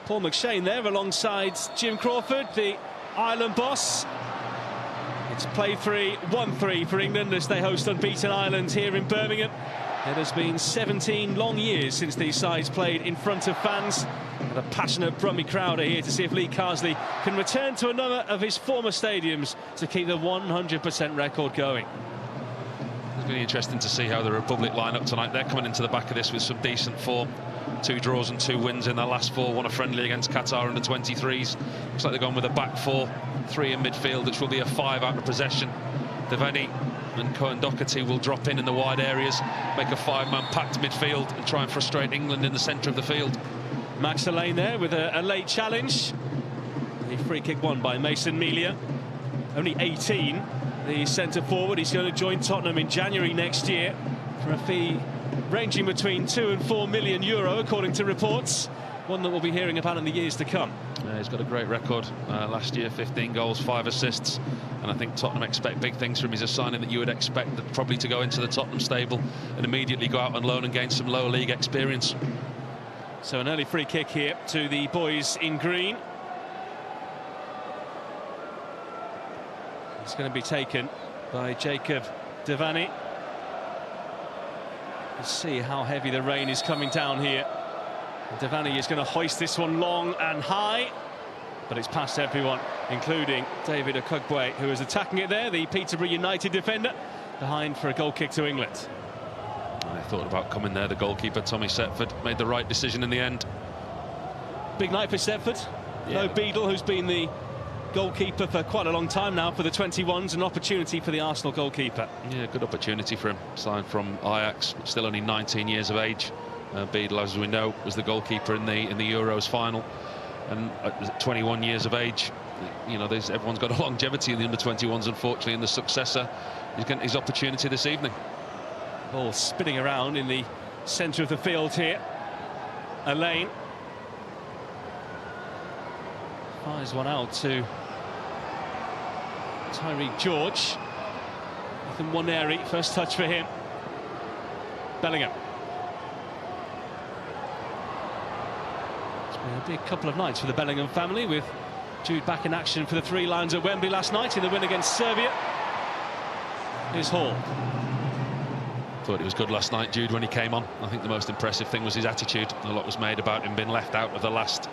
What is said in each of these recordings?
Paul McShane there alongside Jim Crawford, the Ireland boss. It's play 1-3 for England as they host unbeaten Ireland here in Birmingham. It has been 17 long years since these sides played in front of fans. And a passionate Brummie crowd are here to see if Lee Carsley can return to another of his former stadiums to keep the 100% record going. It's going to be interesting to see how the Republic line up tonight. They're coming into the back of this with some decent form. 2 draws and 2 wins in their last 4. Won a friendly against Qatar under 23s. Looks like they've gone with a back 4, 3 in midfield, which will be a 5 out of possession. Devaney and Cohen Doherty will drop in the wide areas, make a 5-man packed midfield and try and frustrate England in the centre of the field. Max Allain there with a late challenge. The free kick won by Mason Melia. Only 18, the centre forward. He's going to join Tottenham in January next year for a fee ranging between €2 and €4 million, according to reports. One that we'll be hearing about in the years to come. He's got a great record. Last year, 15 goals, 5 assists. And I think Tottenham expect big things from him. He's a signing that you would expect that probably to go into the Tottenham stable and immediately go out on loan and gain some lower league experience. So an early free kick here to the boys in green. It's going to be taken by Jacob Devaney. Let's see how heavy the rain is coming down here. Devaney is going to hoist this one long and high, but it's past everyone, including David Okugwe, who is attacking it there, the Peterborough United defender, behind for a goal kick to England. I thought about coming there. The goalkeeper, Tommy Setford, made the right decision in the end. Big night for Setford. Yeah. No Beadle, who's been the goalkeeper for quite a long time now for the 21s, an opportunity for the Arsenal goalkeeper. Yeah, good opportunity for him. Signed from Ajax, still only 19 years of age. Beadle, as we know, was the goalkeeper in the Euros final, and at 21 years of age, you know, everyone's got a longevity in the under-21s, unfortunately, and the successor is getting his opportunity this evening. Ball spinning around in the centre of the field here. Allain fires one out to Tyreek George. Ethan Waneri, first touch for him. Bellingham. It's been a big couple of nights for the Bellingham family, with Jude back in action for the 3 Lions at Wembley last night in the win against Serbia. Here's Hall. Thought he was good last night, Jude, when he came on. I think the most impressive thing was his attitude. A lot was made about him being left out of the last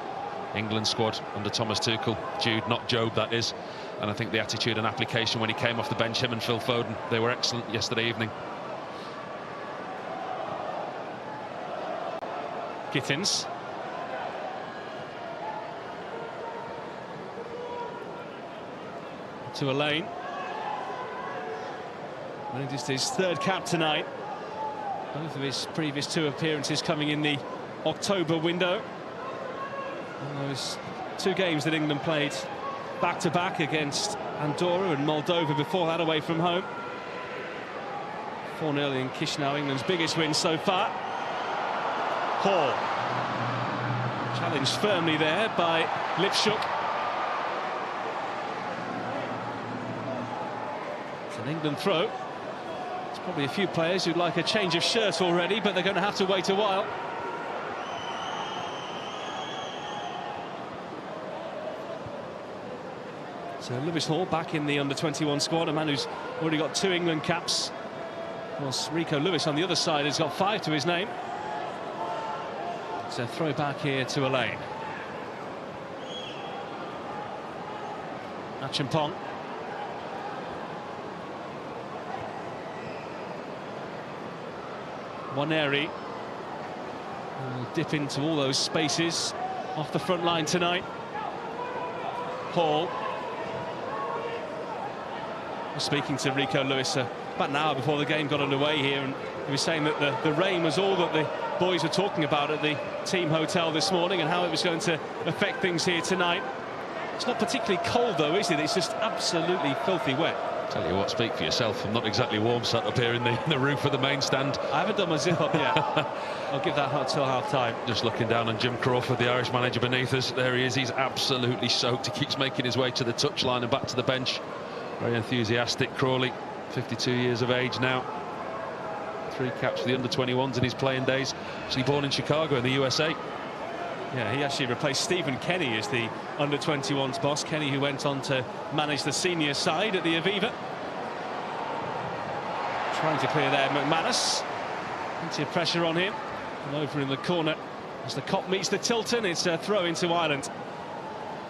England squad under Thomas Tuchel. Jude, not Job, that is. And I think the attitude and application when he came off the bench, him and Phil Foden, they were excellent yesterday evening. Gittins. To Allain. Winning just his 3rd cap tonight. Both of his previous 2 appearances coming in the October window. And those 2 games that England played back-to-back against Andorra and Moldova before that away from home. 4-0 in Chisinau, England's biggest win so far. Hall. Challenged firmly there by Lipschuk. It's an England throw. There's probably a few players who'd like a change of shirt already, but they're going to have to wait a while. So Lewis Hall back in the under-21 squad, a man who's already got 2 England caps. Of course, Rico Lewis on the other side has got 5 to his name. It's a throw back here to Allain. Acheampong. Waneri will dip into all those spaces off the front line tonight. Hall. Speaking to Rico Lewis about an hour before the game got underway here, and he was saying that the rain was all that the boys were talking about at the team hotel this morning, and how it was going to affect things here tonight. It's not particularly cold though, is it? It's just absolutely filthy wet. Tell you what, speak for yourself. I'm not exactly warm sat up here in the roof of the main stand. I haven't done my zip up yet. I'll give that until half-time. Just looking down on Jim Crawford, the Irish manager beneath us. There he is. He's absolutely soaked. He keeps making his way to the touchline and back to the bench. Very enthusiastic. Crawley, 52 years of age now. 3 caps for the under-21s in his playing days. Actually born in Chicago in the USA. Yeah, he actually replaced Stephen Kenny as the under-21s boss. Kenny, who went on to manage the senior side at the Aviva. Trying to clear there, McManus. Plenty of pressure on him. And over in the corner, as the Cop meets the Tilton, it's a throw into Ireland.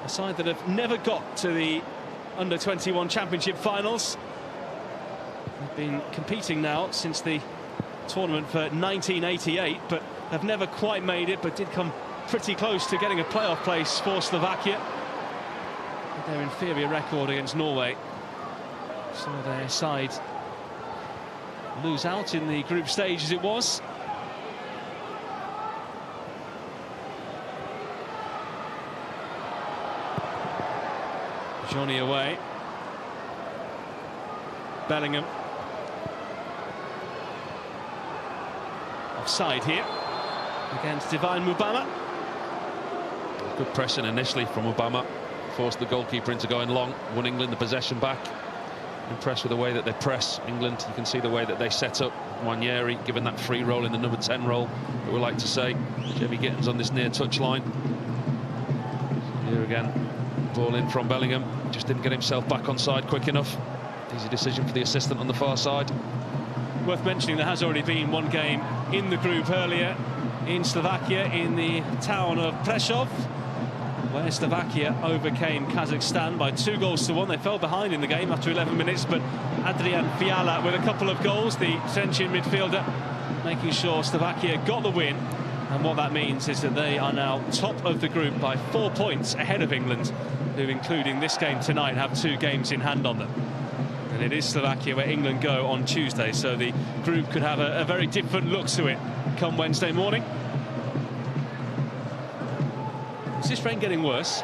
A side that have never got to the under-21 championship finals. They've been competing now since the tournament for 1988, but have never quite made it, but did come pretty close to getting a playoff place for Slovakia. With their inferior record against Norway. So their side lose out in the group stage as it was. Johnny away. Bellingham. Offside here against Divine Mubama. Good pressing initially from Mubama. Forced the goalkeeper into going long. Won England the possession back. Impressed with the way that they press England. You can see the way that they set up. Nwaneri given that free roll in the number 10 role, that we like to say. Jamie Gittins on this near touch line. Here again, ball in from Bellingham. Just didn't get himself back on side quick enough. Easy decision for the assistant on the far side. Worth mentioning there has already been one game in the group earlier in Slovakia, in the town of Prešov, where Slovakia overcame Kazakhstan by 2-1. They fell behind in the game after 11 minutes, but Adrian Fiala with a couple of goals, the Serbian midfielder, making sure Slovakia got the win. And what that means is that they are now top of the group by 4 points ahead of England, who, including this game tonight, have 2 games in hand on them. And it is Slovakia where England go on Tuesday, so the group could have a very different look to it come Wednesday morning. Is this rain getting worse?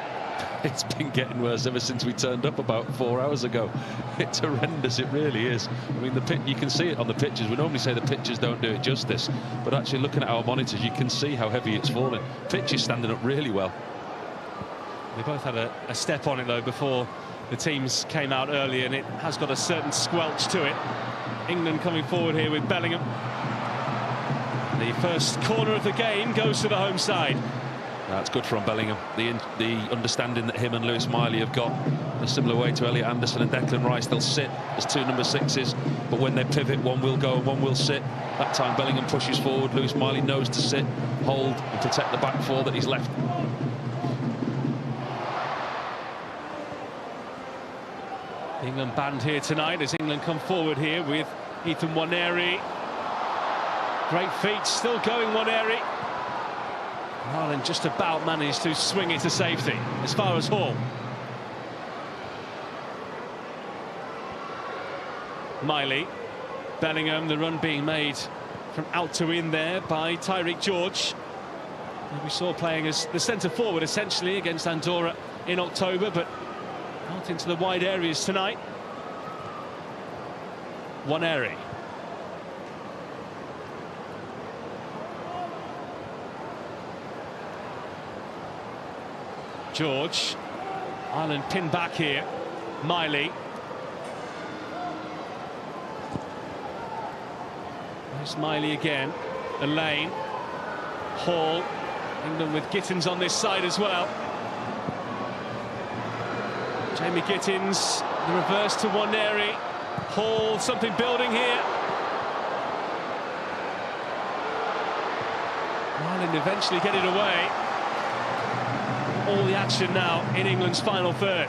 It's been getting worse ever since we turned up about 4 hours ago. It's horrendous, it really is. I mean, you can see it on the pictures. We normally say the pictures don't do it justice, but actually looking at our monitors, you can see how heavy it's falling. Pitch is standing up really well. They both had a step on it, though, before the teams came out early, and it has got a certain squelch to it. England coming forward here with Bellingham. The first corner of the game goes to the home side. That's good from Bellingham. The understanding that him and Lewis Miley have got, in a similar way to Elliot Anderson and Declan Rice, they'll sit as 2 number 6s, but when they pivot, one will go and one will sit. That time Bellingham pushes forward, Lewis Miley knows to sit, hold and protect the back 4 that he's left. England band here tonight as England come forward here with Ethan Nwaneri. Great feet, still going Nwaneri. Ireland just about managed to swing it to safety as far as Hall. Miley, Bellingham, the run being made from out to in there by Tyreek George. We saw playing as the centre forward essentially against Andorra in October, but out into the wide areas tonight. Nwaneri. George. Ireland pinned back here. Miley. There's Miley again. Elaine. Hall. England with Gittins on this side as well. Jamie Gittins, the reverse to Nwaneri. Hall, something building here. Ireland eventually get it away. All the action now in England's final third.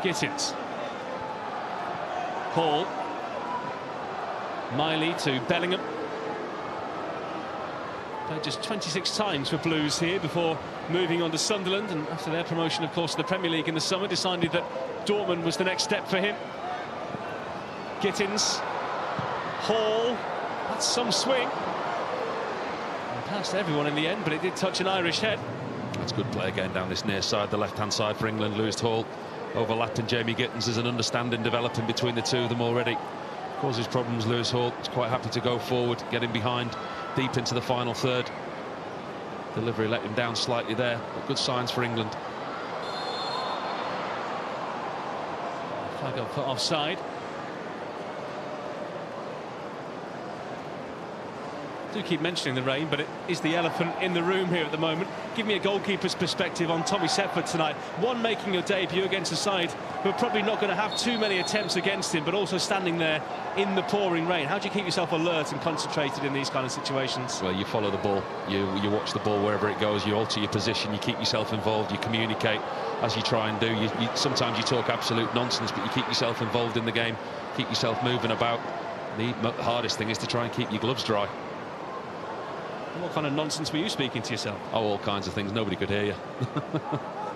Gittins. Hall. Miley to Bellingham. Played just 26 times for Blues here before moving on to Sunderland, and after their promotion, of course, to the Premier League in the summer, decided that Dortmund was the next step for him. Gittins. Hall. That's some swing. Past everyone in the end, but it did touch an Irish head. That's good play again down this near side, the left-hand side for England. Lewis Hall overlapping Jamie Gittins. There's an understanding developing between the 2 of them already. Causes problems, Lewis Hall. He's quite happy to go forward, getting behind deep into the final third. Delivery let him down slightly there, but good signs for England. Flag up for offside. do keep mentioning the rain, but it is the elephant in the room here at the moment. Give me a goalkeeper's perspective on Tommy Setford tonight. One, making your debut against a side who are probably not going to have too many attempts against him, but also standing there in the pouring rain. How do you keep yourself alert and concentrated in these kind of situations? Well, you follow the ball, you watch the ball wherever it goes, you alter your position, you keep yourself involved, you communicate as you try and do. Sometimes you talk absolute nonsense, but you keep yourself involved in the game, keep yourself moving about. The hardest thing is to try and keep your gloves dry. What kind of nonsense were you speaking to yourself? Oh, all kinds of things. Nobody could hear you.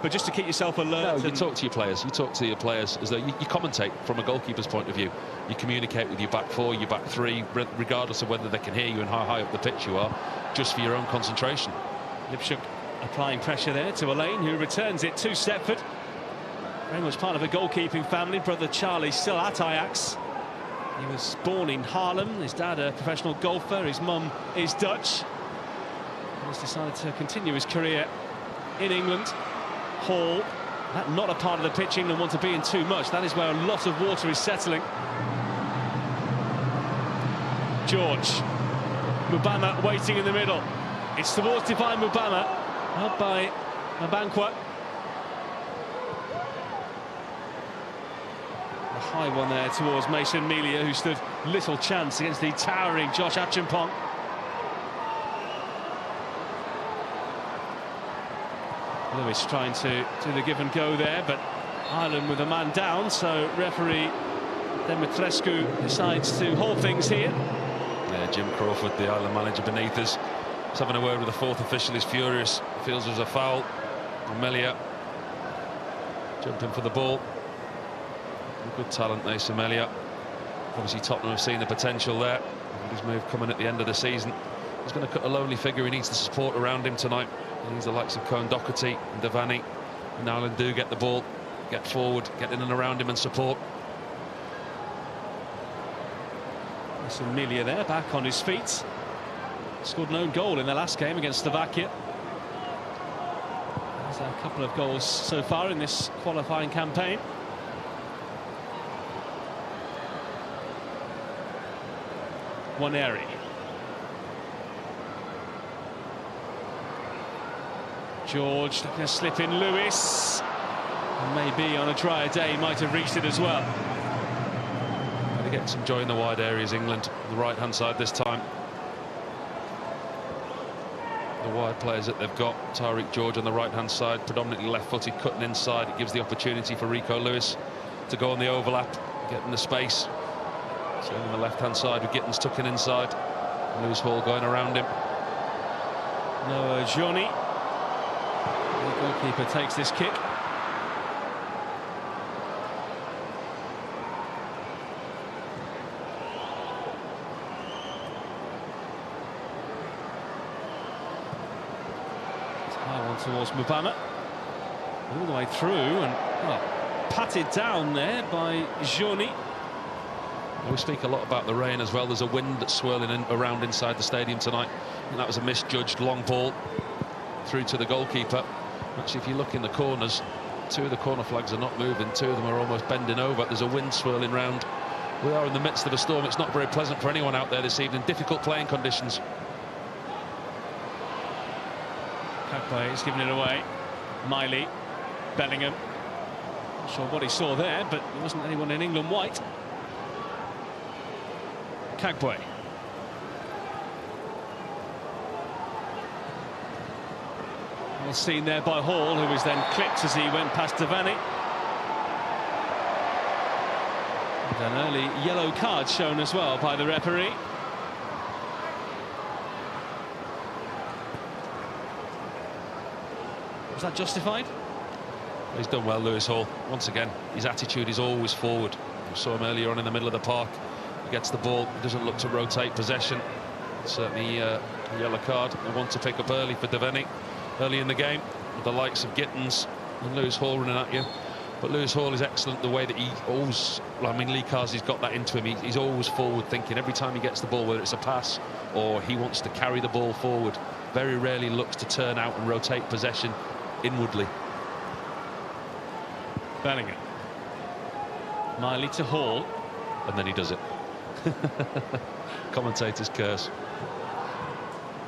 But just to keep yourself alert. No, you talk to your players. You talk to your players as though you commentate from a goalkeeper's point of view. You communicate with your back four, your back three, regardless of whether they can hear you and how high up the pitch you are, just for your own concentration. Lipschuk applying pressure there to Elaine, who returns it to Setford. Very much part of a goalkeeping family. Brother Charlie still at Ajax. He was born in Haarlem. His dad a professional golfer. His mum is Dutch. He's decided to continue his career in England. Hall, that not a part of the pitch England want to be in too much. That is where a lot of water is settling. George, Mubama waiting in the middle. It's towards Divine Mubama, out by Abankwa. A high one there towards Mason Melia, who stood little chance against the towering Josh Acheampong. Lewis trying to do the give and go there, but Ireland with a man down, so referee Demetrescu decides to hold things here. Yeah, Jim Crawford, the Ireland manager beneath us, is having a word with the fourth official. He's furious, feels there's a foul. Melia jumping for the ball. Good talent there, Melia. Obviously Tottenham have seen the potential there. His move coming at the end of the season. He's going to cut a lonely figure. He needs the support around him tonight. He needs the likes of Cohen Doherty and Devaney. And Ireland do get the ball, get forward, get in and around him and support. That's Melia there, back on his feet. Scored an own goal in their last game against Slovakia. There's a couple of goals so far in this qualifying campaign. Waneri. George looking to slip in Lewis. And maybe on a drier day he might have reached it as well. Going to get some joy in the wide areas, England. The right hand side this time. The wide players that they've got. Tariq George on the right hand side, predominantly left footed, cutting inside. It gives the opportunity for Rico Lewis to go on the overlap, get in the space. So on the left hand side with Gittins tucking inside. Lewis Hall going around him. Noah Johnny. The goalkeeper takes this kick. It's high one towards Mubama. All the way through and patted down there by Johnny. We speak a lot about the rain as well. There's a wind that's swirling around inside the stadium tonight. And that was a misjudged long ball through to the goalkeeper. Actually, if you look in the corners, two of the corner flags are not moving. Two of them are almost bending over. There's a wind swirling round. We are in the midst of a storm. It's not very pleasant for anyone out there this evening. Difficult playing conditions. Kakwe is giving it away. Miley, Bellingham. Not sure what he saw there, but there wasn't anyone in England white. Kakwe. Well seen there by Hall, who was then clipped as he went past Devaney. And an early yellow card shown as well by the referee. Was that justified? He's done well, Lewis Hall. Once again, his attitude is always forward. We saw him earlier on in the middle of the park. He gets the ball, he doesn't look to rotate possession. Certainly a yellow card. They want to pick up early for Devaney early in the game, with the likes of Gittins and Lewis Hall running at you. But Lewis Hall is excellent the way that he always, I mean, Lee Carsey's got that into him. He's always forward thinking every time he gets the ball, whether it's a pass or he wants to carry the ball forward. Very rarely looks to turn out and rotate possession inwardly. Bellingham. Miley to Hall. And then he does it. Commentator's curse.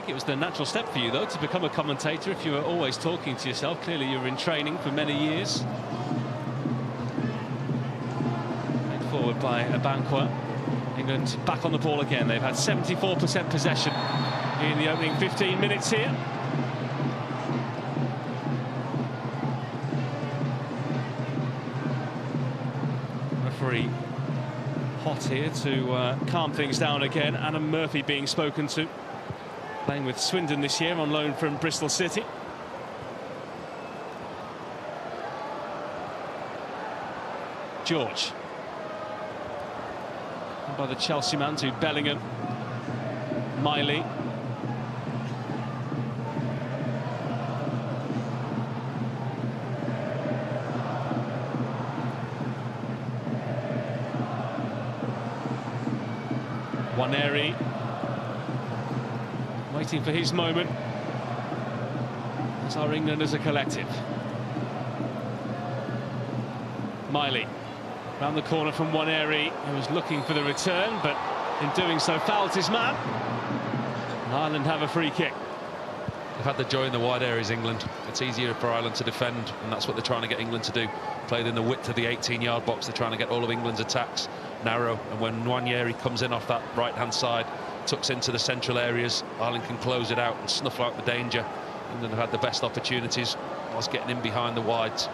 think it was the natural step for you, though, to become a commentator if you were always talking to yourself. Clearly, you were in training for many years. Made forward by Abankwah. England back on the ball again. They've had 74% possession in the opening 15 minutes here. Referee hot here to calm things down again. Adam Murphy being spoken to. Playing with Swindon this year on loan from Bristol City. George. And by the Chelsea man to Bellingham. Miley. Waneri. Waiting for his moment. As are England as a collective. Miley. Round the corner from Waneri, who was looking for the return, but in doing so fouled his man. And Ireland have a free kick. They've had the joy in the wide areas, England. It's easier for Ireland to defend, and that's what they're trying to get England to do. Played in the width of the 18-yard box, they're trying to get all of England's attacks narrow, and when Waneri comes in off that right-hand side, tucks into the central areas, Ireland can close it out and snuff out the danger. England have had the best opportunities whilst getting in behind the wides.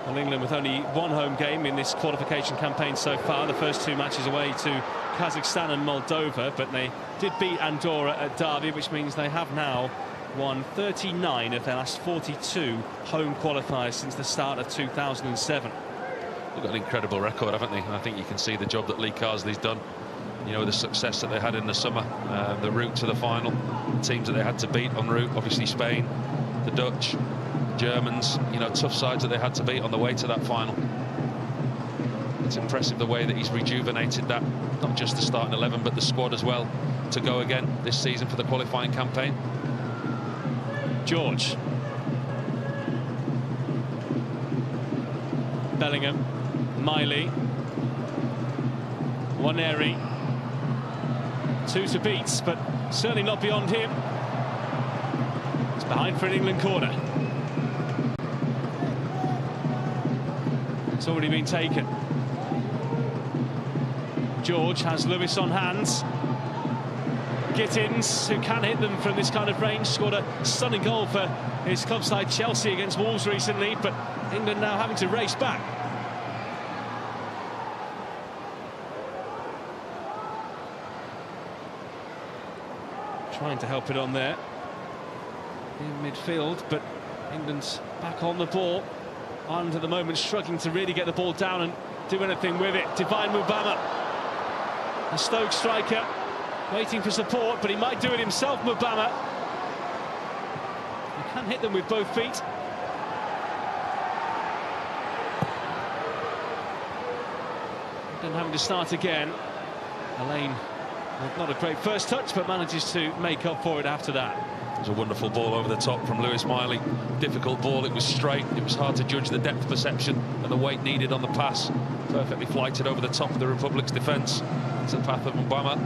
Well, England with only one home game in this qualification campaign so far. The first two matches away to Kazakhstan and Moldova, but they did beat Andorra at Derby, which means they have now won 39 of their last 42 home qualifiers since the start of 2007. They've got an incredible record, haven't they? And I think you can see the job that Lee Carsley's done. You know, the success that they had in the summer, the route to the final, the teams that they had to beat en route, obviously Spain, the Dutch, Germans, you know, tough sides that they had to beat on the way to that final. It's impressive the way that he's rejuvenated that, not just the starting 11 but the squad as well, to go again this season for the qualifying campaign. George. Bellingham. Miley. Waneri. Two to beat, but certainly not beyond him. It's behind for an England corner. It's already been taken. George has Lewis on hands. Gittins, who can hit them from this kind of range, scored a stunning goal for his club side Chelsea against Wolves recently, but England now having to race back. Trying to help it on there in midfield, but England's back on the ball. Ireland at the moment struggling to really get the ball down and do anything with it. Divine Mubama, a Stoke striker, waiting for support, but he might do it himself, Mubama. He can hit them with both feet. Then having to start again. Elaine, not a great first touch, but manages to make up for it after that. It was a wonderful ball over the top from Lewis Miley. Difficult ball, it was straight, it was hard to judge the depth perception and the weight needed on the pass. Perfectly flighted over the top of the Republic's defence. It's the path of Mubama.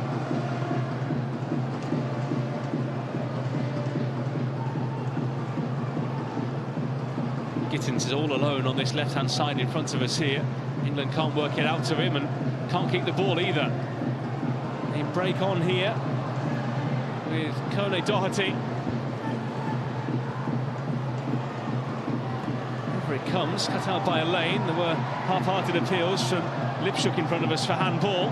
Gittins is all alone on this left-hand side in front of us here. England can't work it out to him and can't keep the ball either. They break on here with Kone Doherty. Over it comes, cut out by Elaine. There were half-hearted appeals from Lipschuk in front of us for handball.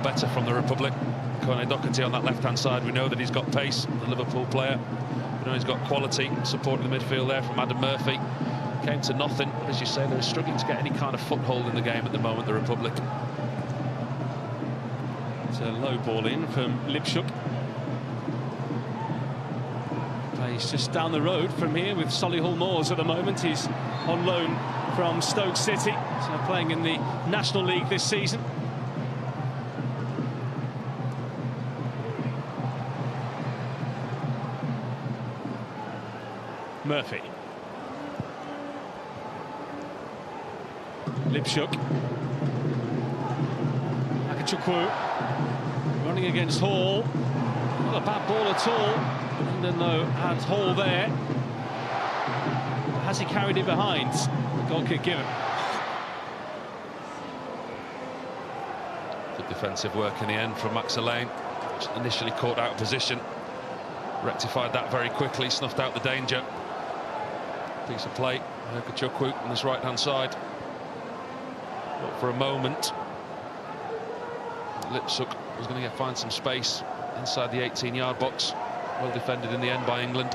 Better from the Republic. Kone Doherty on that left-hand side. We know that he's got pace, the Liverpool player. We know he's got quality, supporting the midfield there from Adam Murphy. Came to nothing, but as you say, they're struggling to get any kind of foothold in the game at the moment, the Republic. It's a low ball in from Lipschuk. Plays just down the road from here with Solihull Moors at the moment. He's on loan from Stoke City, so playing in the National League this season. Murphy. Lipschuk. Akachukwu running against Hall. Not a bad ball at all. England, though, had Hall there. Has he carried it behind? Goal kick given. Good defensive work in the end from Max Alain. Initially caught out of position. Rectified that very quickly, snuffed out the danger. Piece of play, Kachukwu on this right-hand side. But for a moment, Lipsuk was going to find some space inside the 18-yard box. Well defended in the end by England.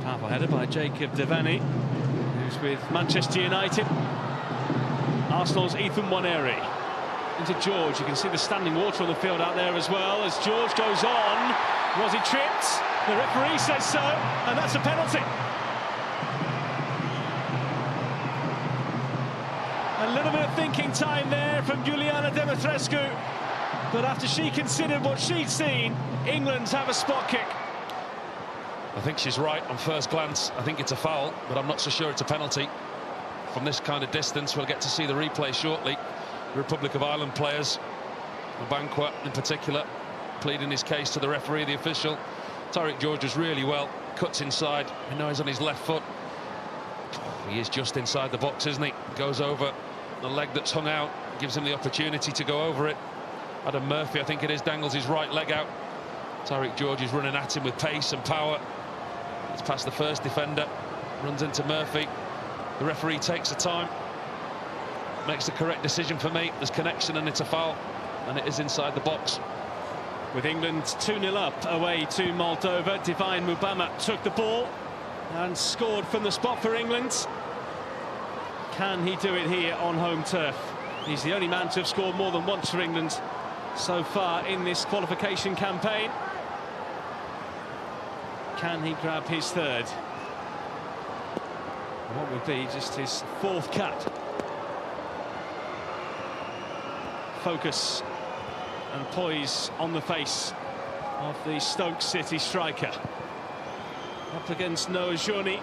Powerful header by Jacob Devaney, who's with Manchester United. Arsenal's Ethan Nwaneri into George. You can see the standing water on the field out there as well as George goes on. Was he tripped? The referee says so, and that's a penalty. A little bit of thinking time there from Juliana Demetrescu, but after she considered what she'd seen, England have a spot kick. I think she's right on first glance. I think it's a foul, but I'm not so sure it's a penalty. From this kind of distance, we'll get to see the replay shortly. The Republic of Ireland players, Mubamwa in particular, pleading his case to the referee, the official. Tariq George is really well, cuts inside. We know he's on his left foot. He is just inside the box, isn't he? Goes over the leg that's hung out, gives him the opportunity to go over it. Adam Murphy, I think it is, dangles his right leg out. Tariq George is running at him with pace and power. It's past the first defender, runs into Murphy. The referee takes the time, makes the correct decision for me. There's connection and it's a foul, and it is inside the box. With England 2-0 up away to Moldova, Divine Mubama took the ball and scored from the spot for England. Can he do it here on home turf? He's the only man to have scored more than once for England so far in this qualification campaign. Can he grab his third? What would be just his fourth cap? Focus and poise on the face of the Stoke City striker. Up against Noah Johnny.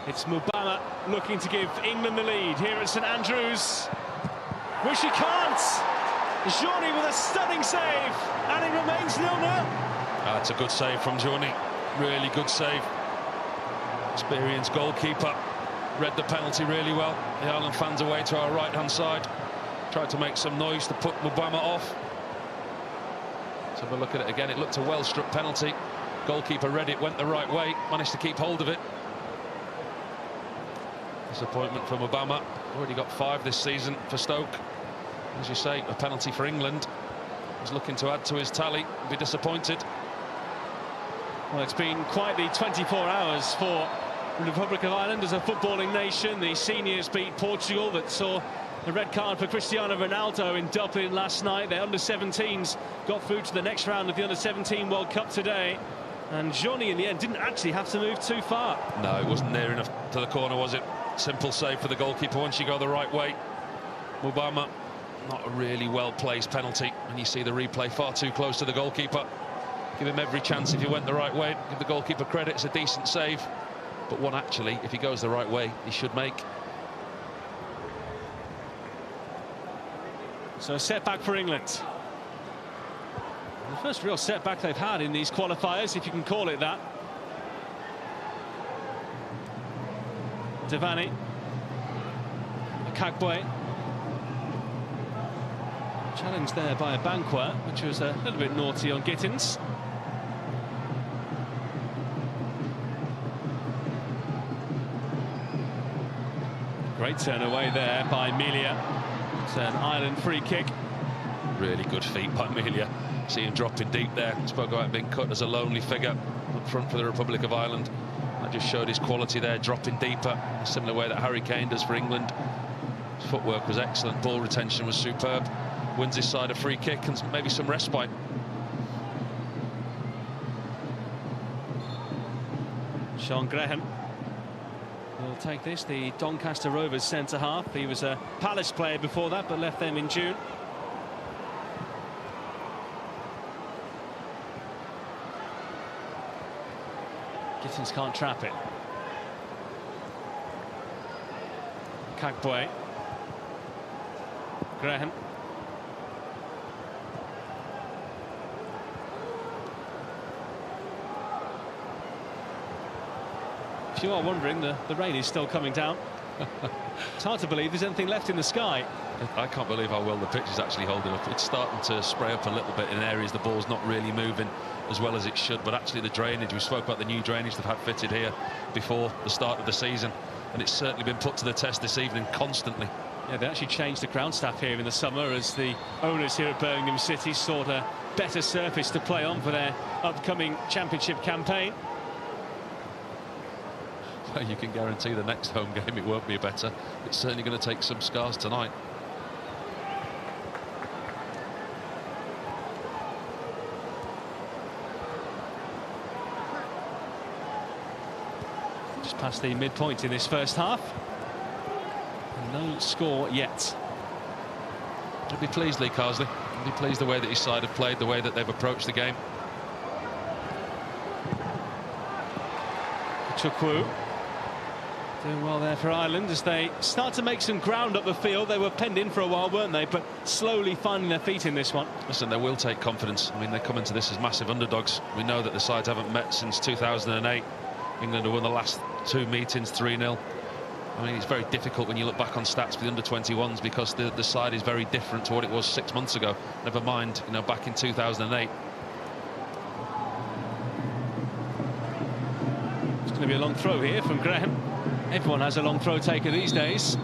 It's Mubama looking to give England the lead here at St Andrews. Wish he can't. Johnny with a stunning save, and it remains 0-0. That's a good save from Johnny. Really good save. Experienced goalkeeper. Read the penalty really well. The Ireland fans away to our right-hand side. Tried to make some noise to put Mubama off. Let's have a look at it again. It looked a well-struck penalty. Goalkeeper read it, went the right way, managed to keep hold of it. Disappointment for Mubama. Already got 5 this season for Stoke. As you say, a penalty for England. He's looking to add to his tally. Be disappointed. Well, it's been quite the 24 hours for the Republic of Ireland as a footballing nation. The seniors beat Portugal, that saw the red card for Cristiano Ronaldo in Dublin last night. Their under-17s got through to the next round of the under-17 World Cup today. And Johnny, in the end, didn't actually have to move too far. No, it wasn't near enough to the corner, was it? Simple save for the goalkeeper once you go the right way. Mubama, not a really well-placed penalty. And you see the replay far too close to the goalkeeper. Give him every chance if he went the right way. Give the goalkeeper credit, it's a decent save. But one actually, if he goes the right way, he should make. So a setback for England. The first real setback they've had in these qualifiers, if you can call it that. Devaney. Akagboe. Challenged there by Mubamwa, which was a little bit naughty on Gittins. Great turn away there by Melia. It's an Ireland free kick. Really good feet by Melia. See him dropping deep there. Spoke about being cut as a lonely figure up front for the Republic of Ireland. That just showed his quality there, dropping deeper, a similar way that Harry Kane does for England. His footwork was excellent, ball retention was superb. Wins his side a free kick and maybe some respite. Sean Graham will take this, the Doncaster Rovers centre-half. He was a Palace player before that, but left them in June. Gittins can't trap it. Kagbue. Graham. If you are wondering, the rain is still coming down. It's hard to believe there's anything left in the sky. I can't believe how well the pitch is actually holding up. It's starting to spray up a little bit in areas the ball's not really moving as well as it should, but actually the drainage, we spoke about the new drainage they've had fitted here before the start of the season, and it's certainly been put to the test this evening constantly. Yeah, they actually changed the ground staff here in the summer as the owners here at Birmingham City sought a better surface to play on for their upcoming championship campaign. Well, you can guarantee the next home game it won't be better. It's certainly going to take some scars tonight. Just past the midpoint in this first half. No score yet. I'd be pleased, Lee Carsley. I'd be pleased the way that his side have played, the way that they've approached the game. Chukwu doing well there for Ireland as they start to make some ground up the field. They were penned in for a while, weren't they? But slowly finding their feet in this one. Listen, they will take confidence. I mean, they come into this as massive underdogs. We know that the sides haven't met since 2008. England have won the last 2 meetings 3-0. I mean, it's very difficult when you look back on stats for the under-21s because the side is very different to what it was 6 months ago. Never mind, you know, back in 2008. It's going to be a long throw here from Graham. Everyone has a long throw taker these days.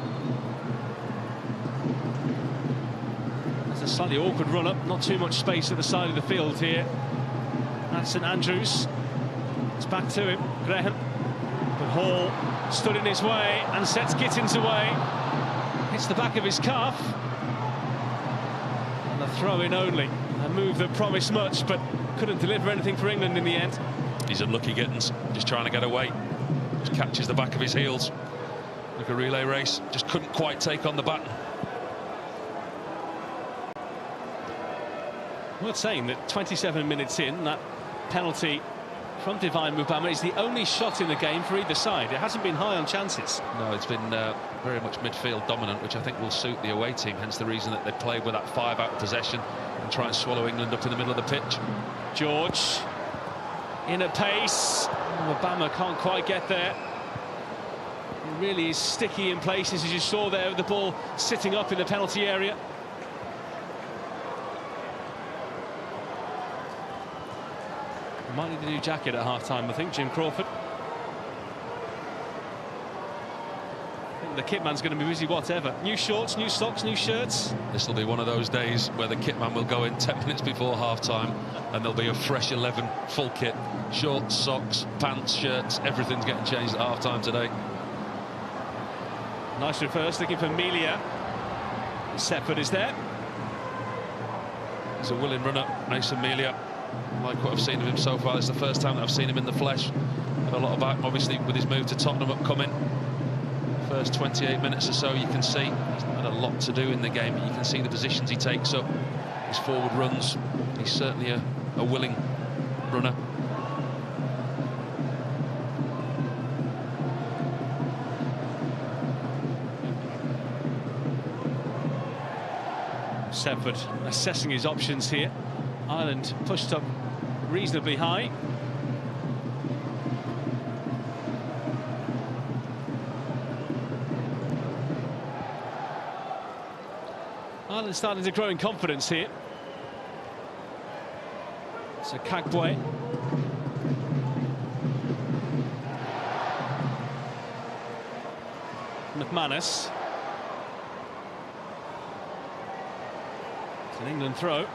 There's a slightly awkward run-up, not too much space at the side of the field here. That's St Andrews. It's back to him, Graham. But Hall stood in his way and sets Gittins away. Hits the back of his calf. And a throw-in only. A move that promised much, but couldn't deliver anything for England in the end. He's unlucky, Gittins, just trying to get away. Just catches the back of his heels. Like a relay race, just couldn't quite take on the baton. Worth saying that 27 minutes in, that penalty from Divine Mubama is the only shot in the game for either side. It hasn't been high on chances. No, it's been very much midfield dominant, which I think will suit the away team, hence the reason that they played with that 5 out of possession and try and swallow England up in the middle of the pitch. George in at pace. Mubama can't quite get there. He really is sticky in places, as you saw there with the ball sitting up in the penalty area. Might need a new jacket at half-time, I think, Jim Crawford. I think the kit man's going to be busy whatever. New shorts, new socks, new shirts. This will be one of those days where the kit man will go in 10 minutes before half-time and there'll be a fresh 11 full kit. Shorts, socks, pants, shirts, everything's getting changed at half-time today. Nice reverse, looking for Melia. Setford is there. He's a willing runner, Mason Melia. Like what I've seen of him so far. It's the first time that I've seen him in the flesh. Had a lot about him, obviously, with his move to Tottenham upcoming. First 28 minutes or so, you can see he's had a lot to do in the game. You can see the positions he takes up, his forward runs. He's certainly a willing runner. Setford assessing his options here. Ireland pushed up reasonably high. Ireland starting to grow in confidence here. So Kagbue. McManus. It's an England throw.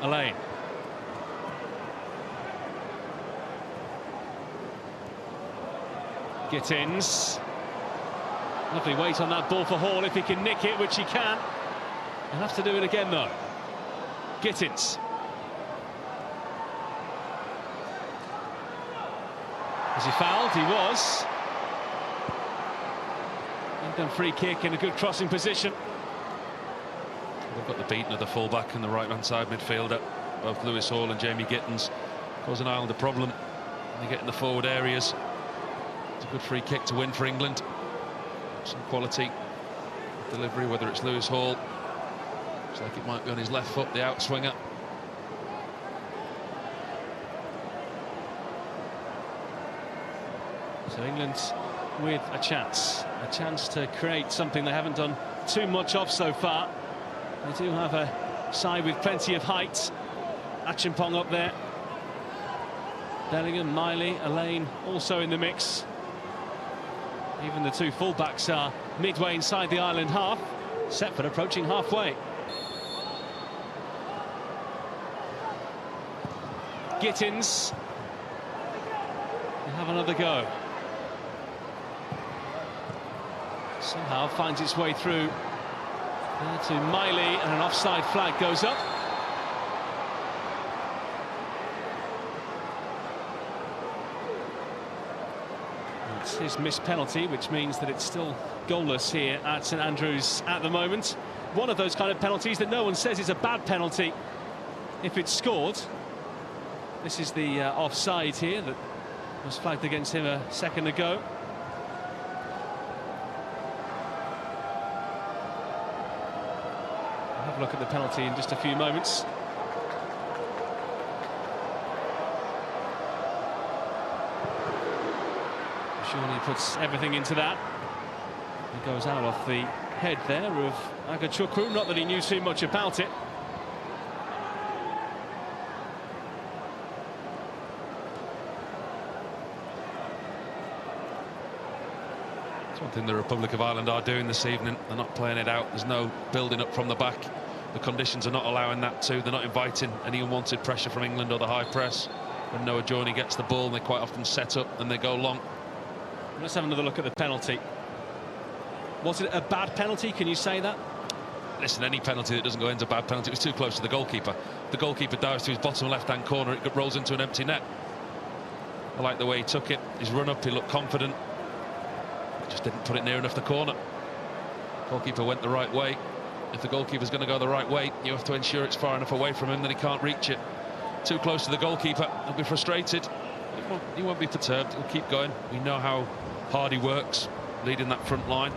Elaine. Gittins. Lovely weight on that ball for Hall if he can nick it, which he can. He'll have to do it again though. Gittins. Was he fouled? He was. England free kick in a good crossing position. They've got the beating of the full-back and the right-hand side midfielder, both Lewis Hall and Jamie Gittins, causing Ireland a problem. They get in the forward areas. It's a good free kick to win for England. Some quality delivery, whether it's Lewis Hall. Looks like it might be on his left foot, the outswinger. So England with a chance to create something they haven't done too much of so far. They do have a side with plenty of height. Achimpong up there. Bellingham, Miley, Elaine also in the mix. Even the two fullbacks are midway inside the Ireland half. Setford approaching halfway. Gittins will have another go. Somehow finds its way through there to Miley, and an offside flag goes up. It's his missed penalty, which means that it's still goalless here at St Andrews at the moment. One of those kind of penalties that no one says is a bad penalty if it's scored. This is the offside here that was flagged against him a second ago. We'll have a look at the penalty in just a few moments. Surely puts everything into that. He goes out off the head there of Agachukwu, not that he knew too much about it. One thing the Republic of Ireland are doing this evening, they're not playing it out. There's no building up from the back. The conditions are not allowing that too. They're not inviting any unwanted pressure from England or the high press. When Noah Journey gets the ball, they quite often set up and they go long. Let's have another look at the penalty. Was it a bad penalty? Can you say that? Listen, any penalty that doesn't go into a bad penalty, it was too close to the goalkeeper. The goalkeeper dives to his bottom left-hand corner, it rolls into an empty net. I like the way he took it. His run-up, he looked confident. Just didn't put it near enough the corner. Goalkeeper went the right way. If the goalkeeper's going to go the right way, you have to ensure it's far enough away from him that he can't reach it. Too close to the goalkeeper, he'll be frustrated. He won't be perturbed, he'll keep going. We know how hard he works, leading that front line.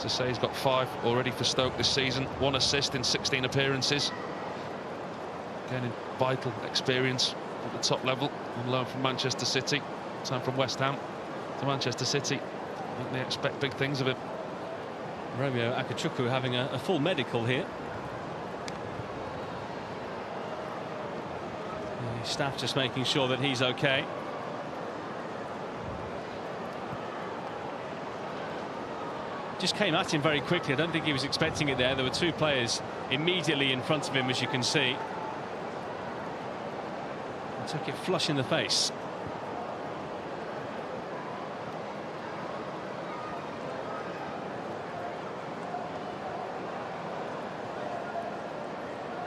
To say he's got 5 already for Stoke this season, 1 assist in 16 appearances. Gaining vital experience at the top level, on loan from Manchester City. Time from West Ham to Manchester City. I think they expect big things of him. Romeo Agachukwu having a full medical here. The staff just making sure that he's okay. Just came at him very quickly. I don't think he was expecting it there. There were 2 players immediately in front of him, as you can see. He took it flush in the face.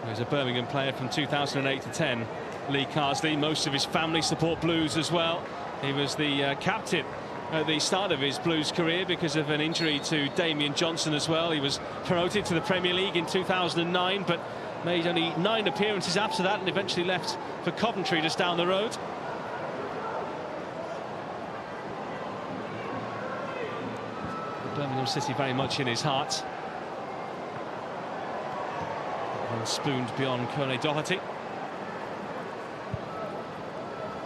He's a Birmingham player from 2008 to 10. Lee Carsley, most of his family support Blues as well. He was the captain at the start of his Blues career because of an injury to Damian Johnson as well. He was promoted to the Premier League in 2009, but made only 9 appearances after that and eventually left for Coventry just down the road. Birmingham City very much in his heart. And spooned beyond Kone Doherty.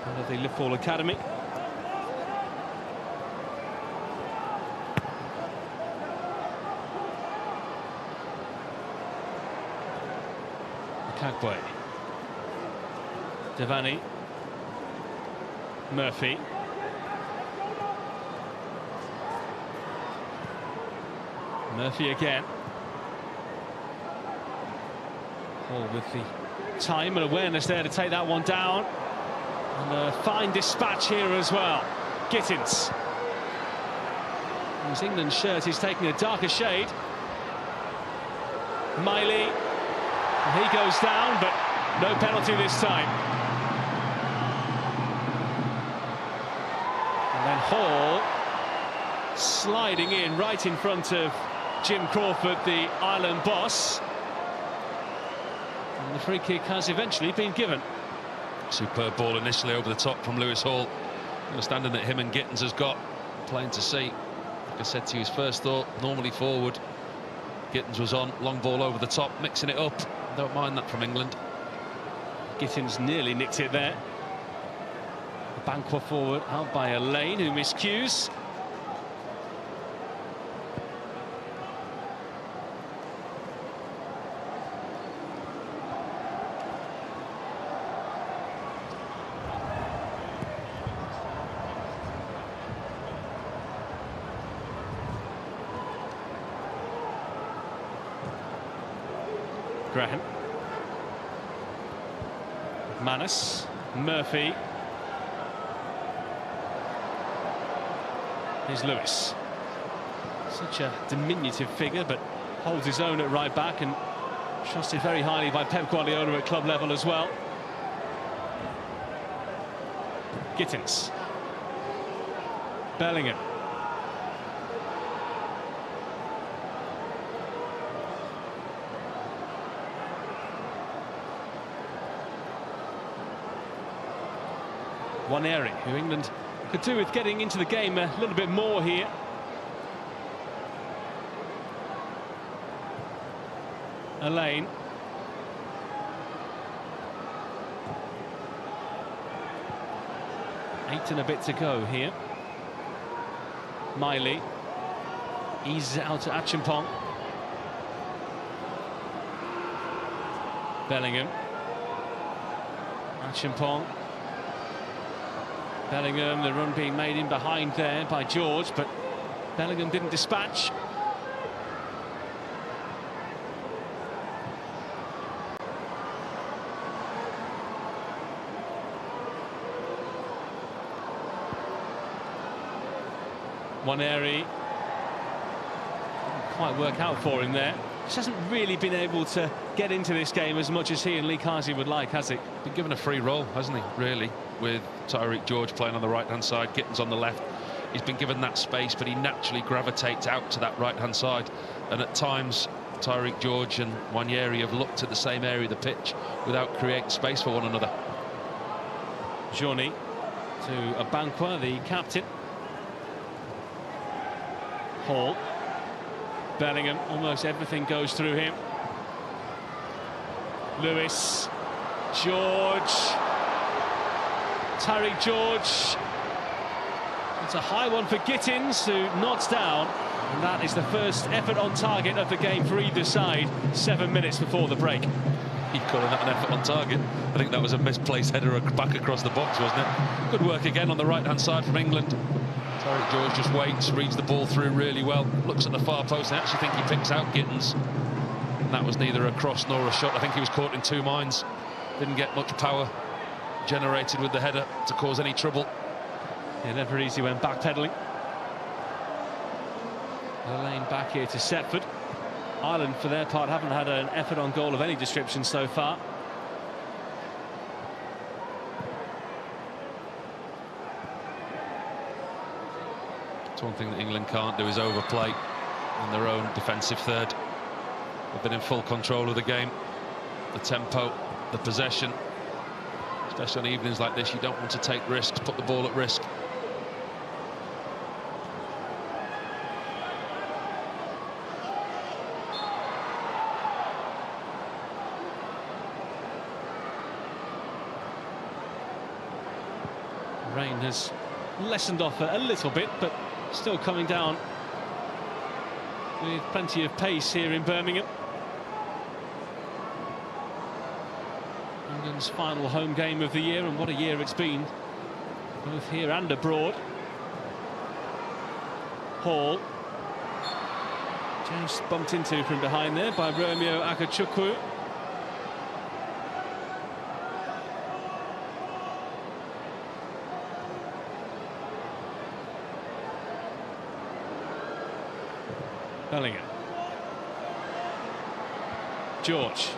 Out of the Liverpool Academy. Kagwe. Devaney. Murphy. Murphy again. Hall with the time and awareness there to take that one down. And a fine dispatch here as well. Gittins. His England shirt is taking a darker shade. Miley. He goes down, but no penalty this time. And then Hall sliding in right in front of Jim Crawford, the Ireland boss. And the free kick has eventually been given. Superb ball initially over the top from Lewis Hall. Understanding that him and Gittins has got, plain to see. Like I said to you, his first thought, normally forward. Gittins was on, long ball over the top, mixing it up. Don't mind that from England. Gittins nearly nicked it there. Banqua forward, out by Elaine, who miscues. Graham. Manus. Murphy. Here's Lewis. Such a diminutive figure, but holds his own at right back and trusted very highly by Pep Guardiola at club level as well. Gittins. Bellingham. Waneri, who England could do with getting into the game a little bit more here. Elaine. Eight and a bit to go here. Miley eases it out to Achimpong. Bellingham. Achimpong. Bellingham, the run being made in behind there by George, but Bellingham didn't dispatch. Waneri, didn't quite work out for him there. Just hasn't really been able to get into this game as much as he and Lee Kazi would like, has he? Been given a free role, hasn't he, really, with Tyreek George playing on the right-hand side, Gittins on the left. He's been given that space, but he naturally gravitates out to that right-hand side. And at times, Tyreek George and Waneri have looked at the same area of the pitch without creating space for one another. Johnny to Abanqua, the captain. Hall. Bellingham, almost everything goes through him. Lewis. George. Tyreek George. It's a high one for Gittins, who nods down. And that is the first effort on target of the game for either side, 7 minutes before the break. You're calling that an effort on target? I think that was a misplaced header back across the box, wasn't it? Good work again on the right-hand side from England. Tyreek George just waits, reads the ball through really well, looks at the far post, and I actually think he picks out Gittins. And that was neither a cross nor a shot. I think he was caught in two minds. Didn't get much power generated with the header to cause any trouble. Yeah, never easy when backpedaling. Elaine back here to Setford. Ireland, for their part, haven't had an effort on goal of any description so far. It's one thing that England can't do is overplay in their own defensive third. They've been in full control of the game. The tempo, the possession. Especially on evenings like this, you don't want to take risks, put the ball at risk. Rain has lessened off a little bit, but still coming down with plenty of pace here in Birmingham. England's final home game of the year, and what a year it's been, both here and abroad. Hall. Just bumped into from behind there by Romeo Akachukwu. Bellingham. George.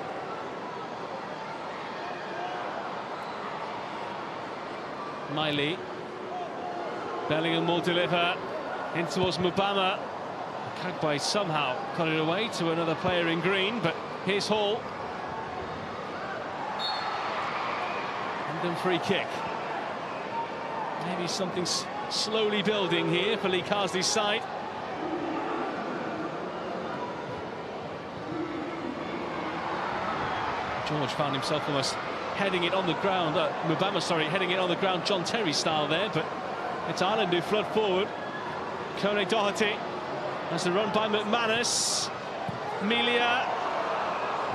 Miley. Bellingham will deliver. In towards Mubama. Kagbai somehow got it away to another player in green, but here's Hall. And then free kick. Maybe something slowly building here for Lee Carsley's side. George found himself almost heading it on the ground. Mubama, sorry, heading it on the ground, John Terry style there, but it's Ireland who flood forward. Kone Doherty has the run by McManus. Melia,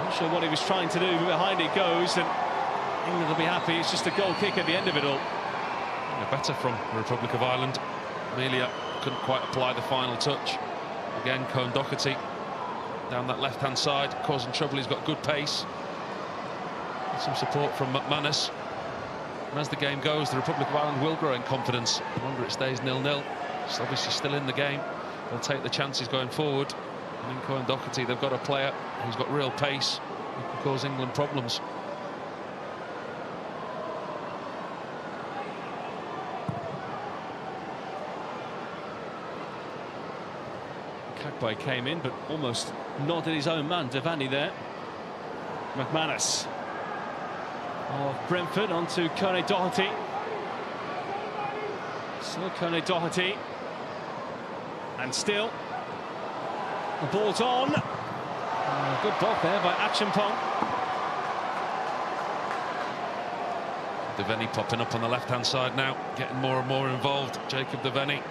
not sure what he was trying to do, but behind it goes, and England will be happy. It's just a goal kick at the end of it all. Better from the Republic of Ireland. Melia couldn't quite apply the final touch. Again, Cone Doherty down that left-hand side, causing trouble. He's got good pace. Some support from McManus. And as the game goes, the Republic of Ireland will grow in confidence. The longer it stays 0-0, it's obviously still in the game. They'll take the chances going forward. And in Cone Doherty, they've got a player who's got real pace, who can cause England problems. Kagbai came in, but almost nodded his own man, Devaney there. McManus of Brentford onto Kone Doherty. Still Kone Doherty. And still the ball's on. Good block there by Acheampong. Devaney popping up on the left-hand side now, getting more and more involved. Jacob Devaney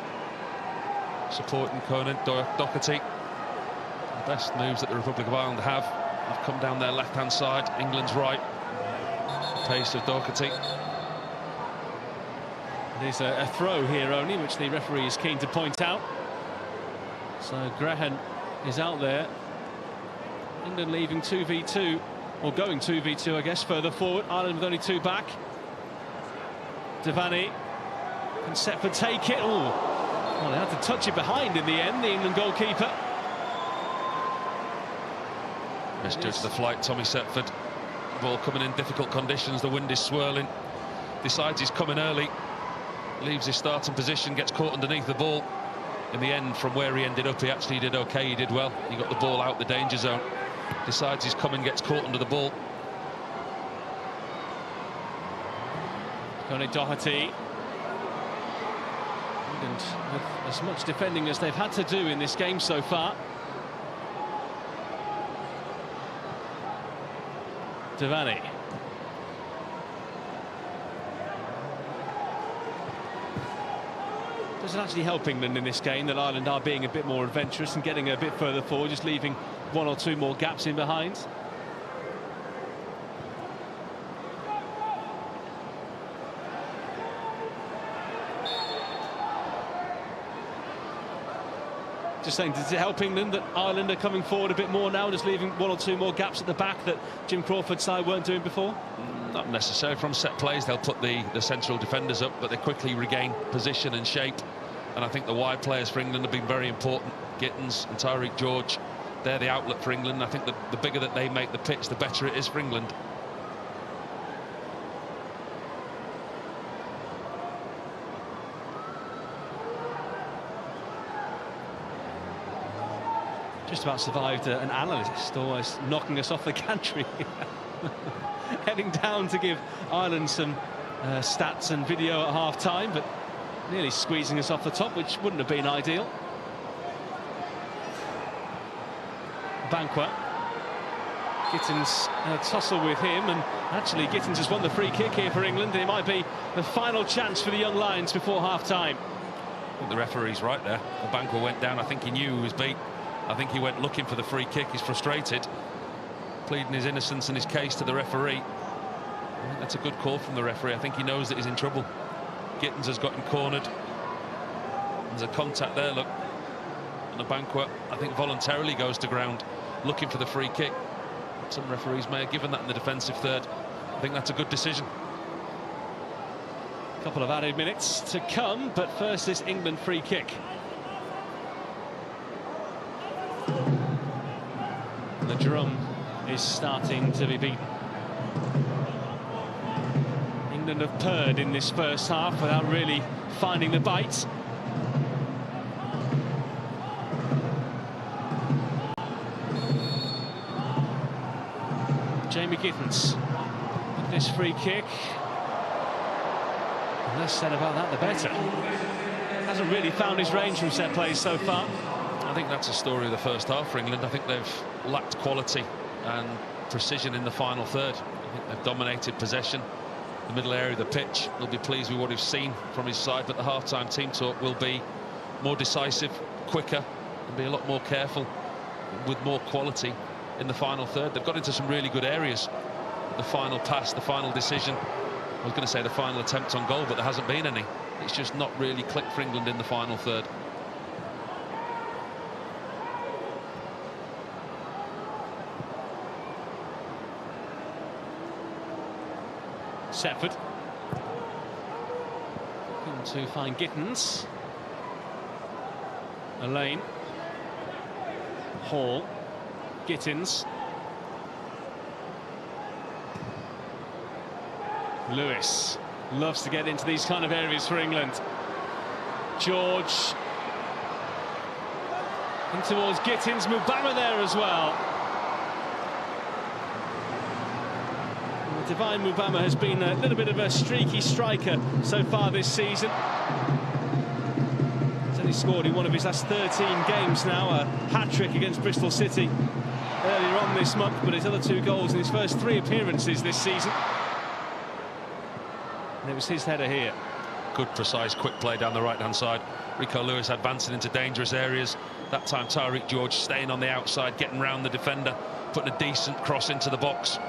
supporting Cone Doherty. The best moves that the Republic of Ireland have come down their left-hand side, England's right. Pace of Doherty. There's a throw here only, which the referee is keen to point out. So Graham is out there. England leaving 2v2, or going 2v2, I guess, further forward. Ireland with only two back. Devaney. Can Setford take it? Oh. Well, they had to touch it behind in the end, the England goalkeeper. Misjudged the flight, Tommy Setford. Ball coming in difficult conditions, the wind is swirling. Decides he's coming early. Leaves his starting position, gets caught underneath the ball. In the end, from where he ended up, he actually did okay, he did well. He got the ball out the danger zone. Decides he's coming, gets caught under the ball. Kone Doherty. And with as much defending as they've had to do in this game so far. Devaney. Does it actually help England in this game that Ireland are being a bit more adventurous and getting a bit further forward, just leaving one or two more gaps in behind? Just saying, does it help England that Ireland are coming forward a bit more now, just leaving one or two more gaps at the back that Jim Crawford's side weren't doing before? Not necessarily. From set plays, they'll put the central defenders up, but they quickly regain position and shape. And I think the wide players for England have been very important. Gittins and Tyreek George, they're the outlet for England. I think the bigger that they make the pitch, the better it is for England. Just about survived an analyst almost knocking us off the gantry. Heading down to give Ireland some stats and video at half-time, but nearly squeezing us off the top, which wouldn't have been ideal. Banquer. Gittins tussle with him, and actually Gittins has won the free kick here for England. It might be the final chance for the young Lions before half-time. I think the referee's right there. The Banquer went down. I think he knew he was beat. I think he went looking for the free kick. He's frustrated, pleading his innocence and his case to the referee. I think that's a good call from the referee. I think he knows that he's in trouble. Gittins has got him cornered. There's a contact there, look. And the Banquer, I think, voluntarily goes to ground, looking for the free kick. Some referees may have given that in the defensive third. I think that's a good decision. A couple of added minutes to come, but first this England free kick. The drum is starting to be beaten. England have purred in this first half without really finding the bite. Jamie Gittins with this free kick. The less said about that, the better. Hasn't really found his range from set plays so far. I think that's a story of the first half for England. I think they've lacked quality and precision in the final third. I think they've dominated possession, the middle area of the pitch. They'll be pleased with what we've seen from his side, but the half-time team talk will be more decisive, quicker, and be a lot more careful with more quality in the final third. They've got into some really good areas. The final pass, the final decision. I was going to say the final attempt on goal, but there hasn't been any. It's just not really clicked for England in the final third. Setford. Looking to find Gittins. Elaine. Hall. Gittins. Lewis loves to get into these kind of areas for England. George in towards Gittins. Mubama there as well. Divine Mubama has been a little bit of a streaky striker so far this season. He's only scored in one of his last 13 games now, a hat-trick against Bristol City earlier on this month, but his other 2 goals in his first 3 appearances this season. And it was his header here. Good, precise, quick play down the right-hand side. Rico Lewis advancing into dangerous areas. That time Tariq George staying on the outside, getting round the defender, putting a decent cross into the box.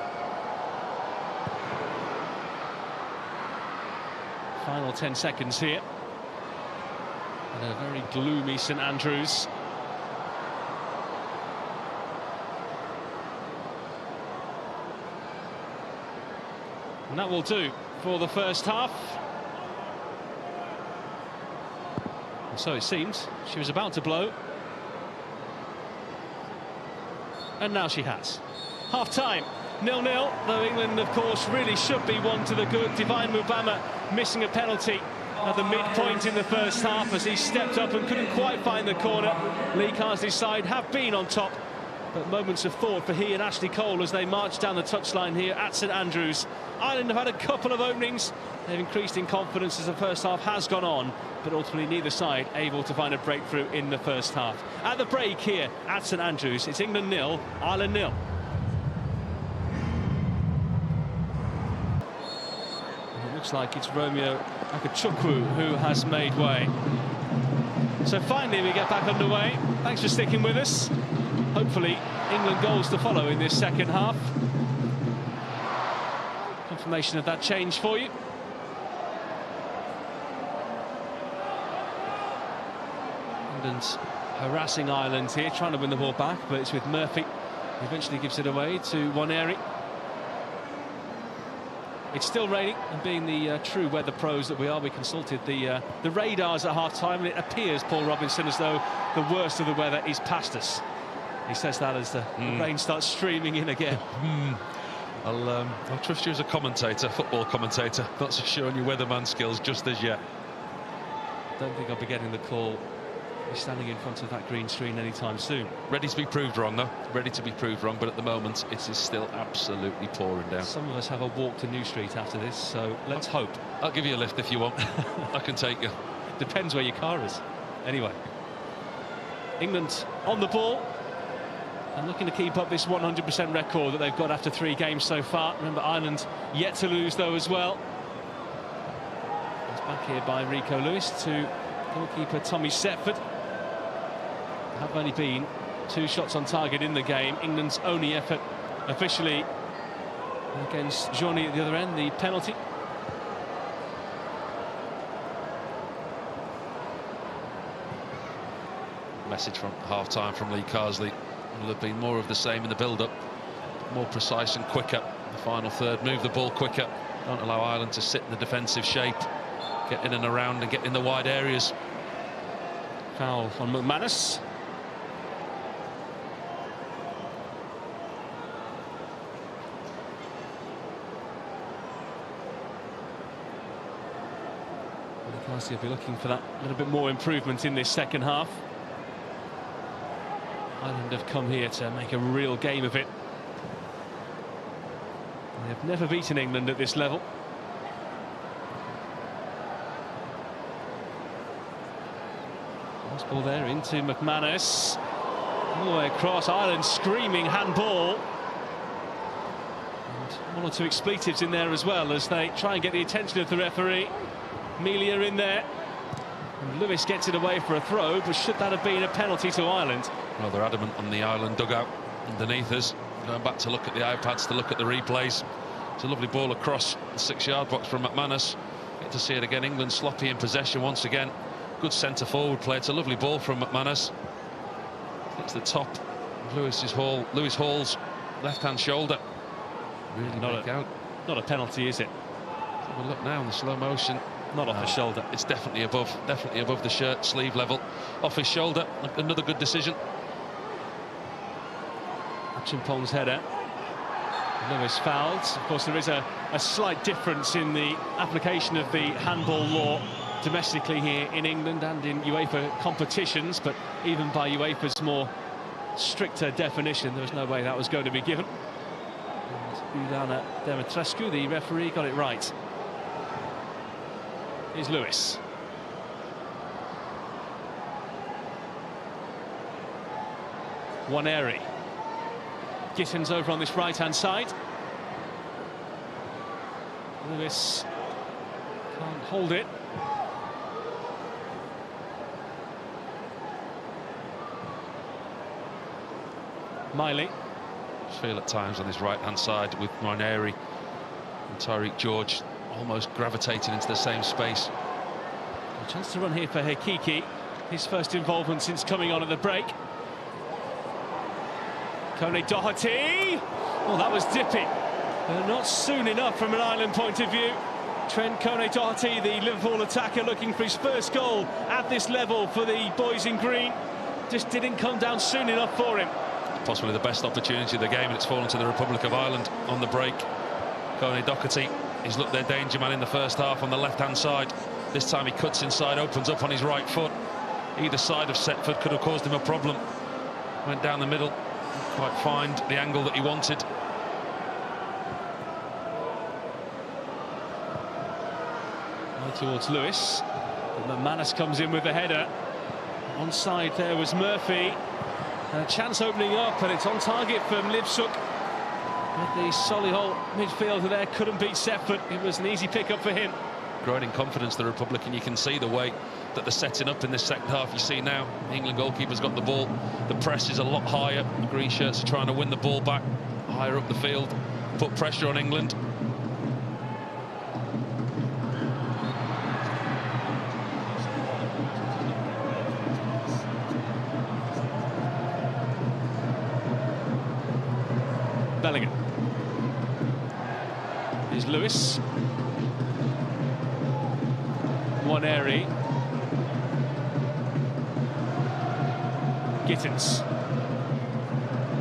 Final 10 seconds here. And a very gloomy St Andrews. And that will do for the first half. And so it seems. She was about to blow. And now she has. Half-time. 0-0, though England, of course, really should be one to the good. Divine Mubama missing a penalty at the midpoint in the first half as he stepped up and couldn't quite find the corner. Lee Carsley's side have been on top, but moments of thought for he and Ashley Cole as they march down the touchline here at St Andrews. Ireland have had a couple of openings. They've increased in confidence as the first half has gone on, but ultimately neither side able to find a breakthrough in the first half. At the break here at St Andrews, it's England 0, Ireland 0. Looks like it's Romeo Akachukwu who has made way. So finally we get back underway. Thanks for sticking with us. Hopefully England goals to follow in this second half. Confirmation of that change for you. England's harassing Ireland here, trying to win the ball back, but it's with Murphy. He eventually gives it away to Waneri. It's still raining, and being the true weather pros that we are, we consulted the radars at half-time, and it appears, Paul Robinson, as though the worst of the weather is past us. He says that as the rain starts streaming in again. I'll trust you as a commentator, football commentator. Not so sure on your weatherman skills just as yet. I don't think I'll be getting the call. He's standing in front of that green screen anytime soon. Ready to be proved wrong, though. Ready to be proved wrong, but at the moment it is still absolutely pouring down. Some of us have a walk to New Street after this, so let's hope. I'll give you a lift if you want. I can take you. Depends where your car is. Anyway, England on the ball and looking to keep up this 100% record that they've got after 3 games so far. Remember, Ireland yet to lose, though, as well. It's back here by Rico Lewis to goalkeeper Tommy Setford. Have only been 2 shots on target in the game. England's only effort officially against Johnny at the other end, the penalty. Message from half-time from Lee Carsley. Will have been more of the same in the build-up, more precise and quicker. The final third, move the ball quicker. Don't allow Ireland to sit in the defensive shape. Get in and around and get in the wide areas. Foul on McManus. Carsley will be looking for that little bit more improvement in this second half. Ireland have come here to make a real game of it. They've never beaten England at this level. Nice ball there into McManus. All the way across. Ireland screaming handball. And one or two expletives in there as well as they try and get the attention of the referee. Melia in there. And Lewis gets it away for a throw, but should that have been a penalty to Ireland? Well, they're adamant on the Ireland dugout underneath us. Going back to look at the iPads, to look at the replays. It's a lovely ball across the 6-yard box from McManus. Get to see it again. England sloppy in possession once again. Good centre forward play. It's a lovely ball from McManus. It's the top of Lewis Hall's left-hand shoulder. Really not a penalty, is it? Let's have a look now in the slow motion. Not off the shoulder. It's definitely above the shirt sleeve level. Off his shoulder. Another good decision. Chimpong's header. Lewis fouled. Of course, there is a slight difference in the application of the handball law domestically here in England and in UEFA competitions, but even by UEFA's more stricter definition, there was no way that was going to be given. And Iuliana Demetrescu, the referee, got it right. Here's Lewis. Waneri. Gittins over on this right-hand side. Lewis can't hold it. Miley. I feel at times on this right-hand side with Waneri and Tyreek George almost gravitating into the same space. A chance to run here for Hekiki. His first involvement since coming on at the break. Kone Doherty. Oh, that was dipping. Not soon enough from an Ireland point of view. Trent Kone Doherty, the Liverpool attacker, looking for his first goal at this level for the boys in green. Just didn't come down soon enough for him. Possibly the best opportunity of the game, and it's fallen to the Republic of Ireland on the break. Kone Doherty, he's looked their danger man in the first half on the left-hand side. This time he cuts inside, opens up on his right foot. Either side of Setford could have caused him a problem. Went down the middle, didn't quite find the angle that he wanted. Right towards Lewis. McManus comes in with the header. Onside there was Murphy. And a chance opening up, and it's on target from Lipsuk. But the Solihull midfielder there couldn't beat Setford. It was an easy pick-up for him. Growing in confidence, the Republic, and you can see the way that they're setting up in this second half. You see now, the England goalkeeper's got the ball. The press is a lot higher. The green shirts are trying to win the ball back higher up the field, put pressure on England. Bellingham. Here's Lewis. Waneri. Gittins.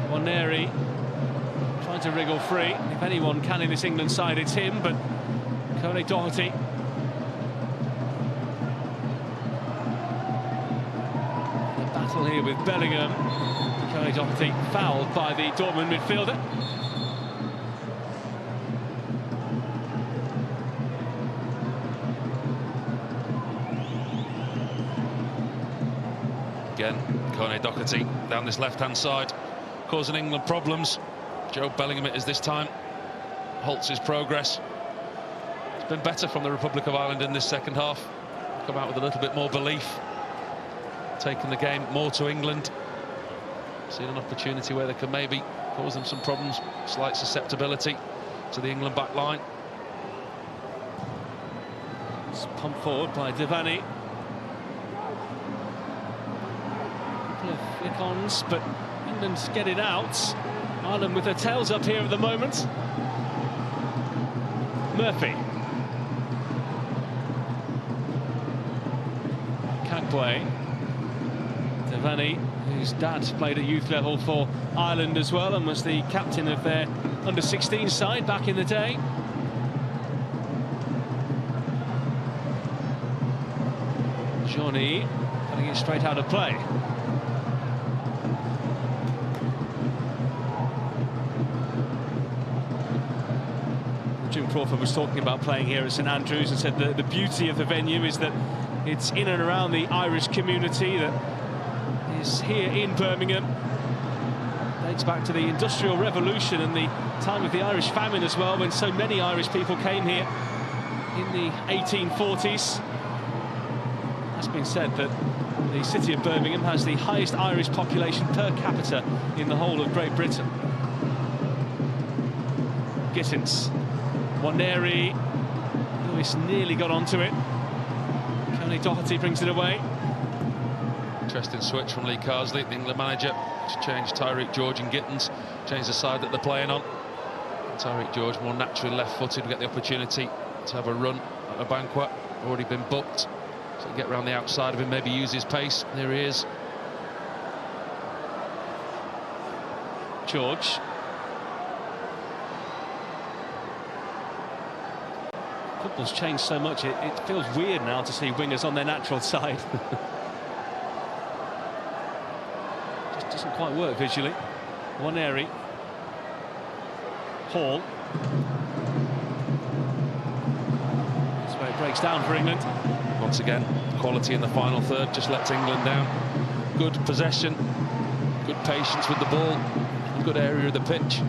Waneri trying to wriggle free. If anyone can in this England side, it's him, but Kone Doherty. The battle here with Bellingham. Kone Doherty fouled by the Dortmund midfielder. Again, Kone Doherty down this left-hand side, causing England problems. Joe Bellingham it is this time. Halts his progress. It's been better from the Republic of Ireland in this second half. Come out with a little bit more belief. Taking the game more to England. Seen an opportunity where they can maybe cause them some problems. Slight susceptibility to the England back line. It's pumped forward by Devaney. Couple of flick-ons, but England's get it out. Ireland with their tails up here at the moment. Murphy. Kagwe. Devaney, whose dad played at youth level for Ireland as well and was the captain of their under-16 side back in the day. Johnny putting it straight out of play. Crawford was talking about playing here at St Andrews and said the beauty of the venue is that it's in and around the Irish community that is here in Birmingham. Dates back to the Industrial Revolution and the time of the Irish famine as well, when so many Irish people came here in the 1840s. It's been said that the city of Birmingham has the highest Irish population per capita in the whole of Great Britain. Gittins, Waneri, Lewis nearly got onto it. Coney Doherty brings it away. Interesting switch from Lee Carsley, the England manager, to change Tyreek George and Gittins, change the side that they're playing on. Tyreek George, more naturally left-footed, will get the opportunity to have a run at a banquet, already been booked. So get around the outside of him, maybe use his pace. There he is. George. Football's changed so much, it feels weird now to see wingers on their natural side. Just doesn't quite work visually. Waneri. Hall. That's where it breaks down for England. Once again, quality in the final third just lets England down. Good possession, good patience with the ball, good area of the pitch.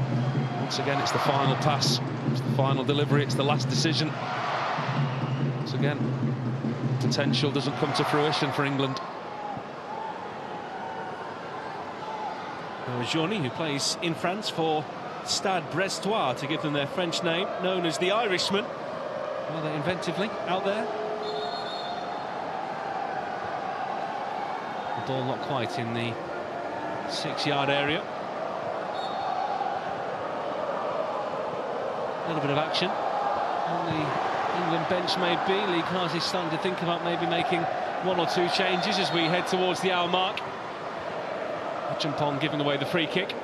Once again, it's the final pass, it's the final delivery, it's the last decision. Once again, potential doesn't come to fruition for England. Johnny, who plays in France for Stade Brestois, to give them their French name, known as the Irishman. Rather inventively out there. The ball not quite in the 6-yard area. A little bit of action on the England bench maybe. Lee Carsley's starting to think about maybe making 1 or 2 changes as we head towards the hour mark. Hutchinson giving away the free kick.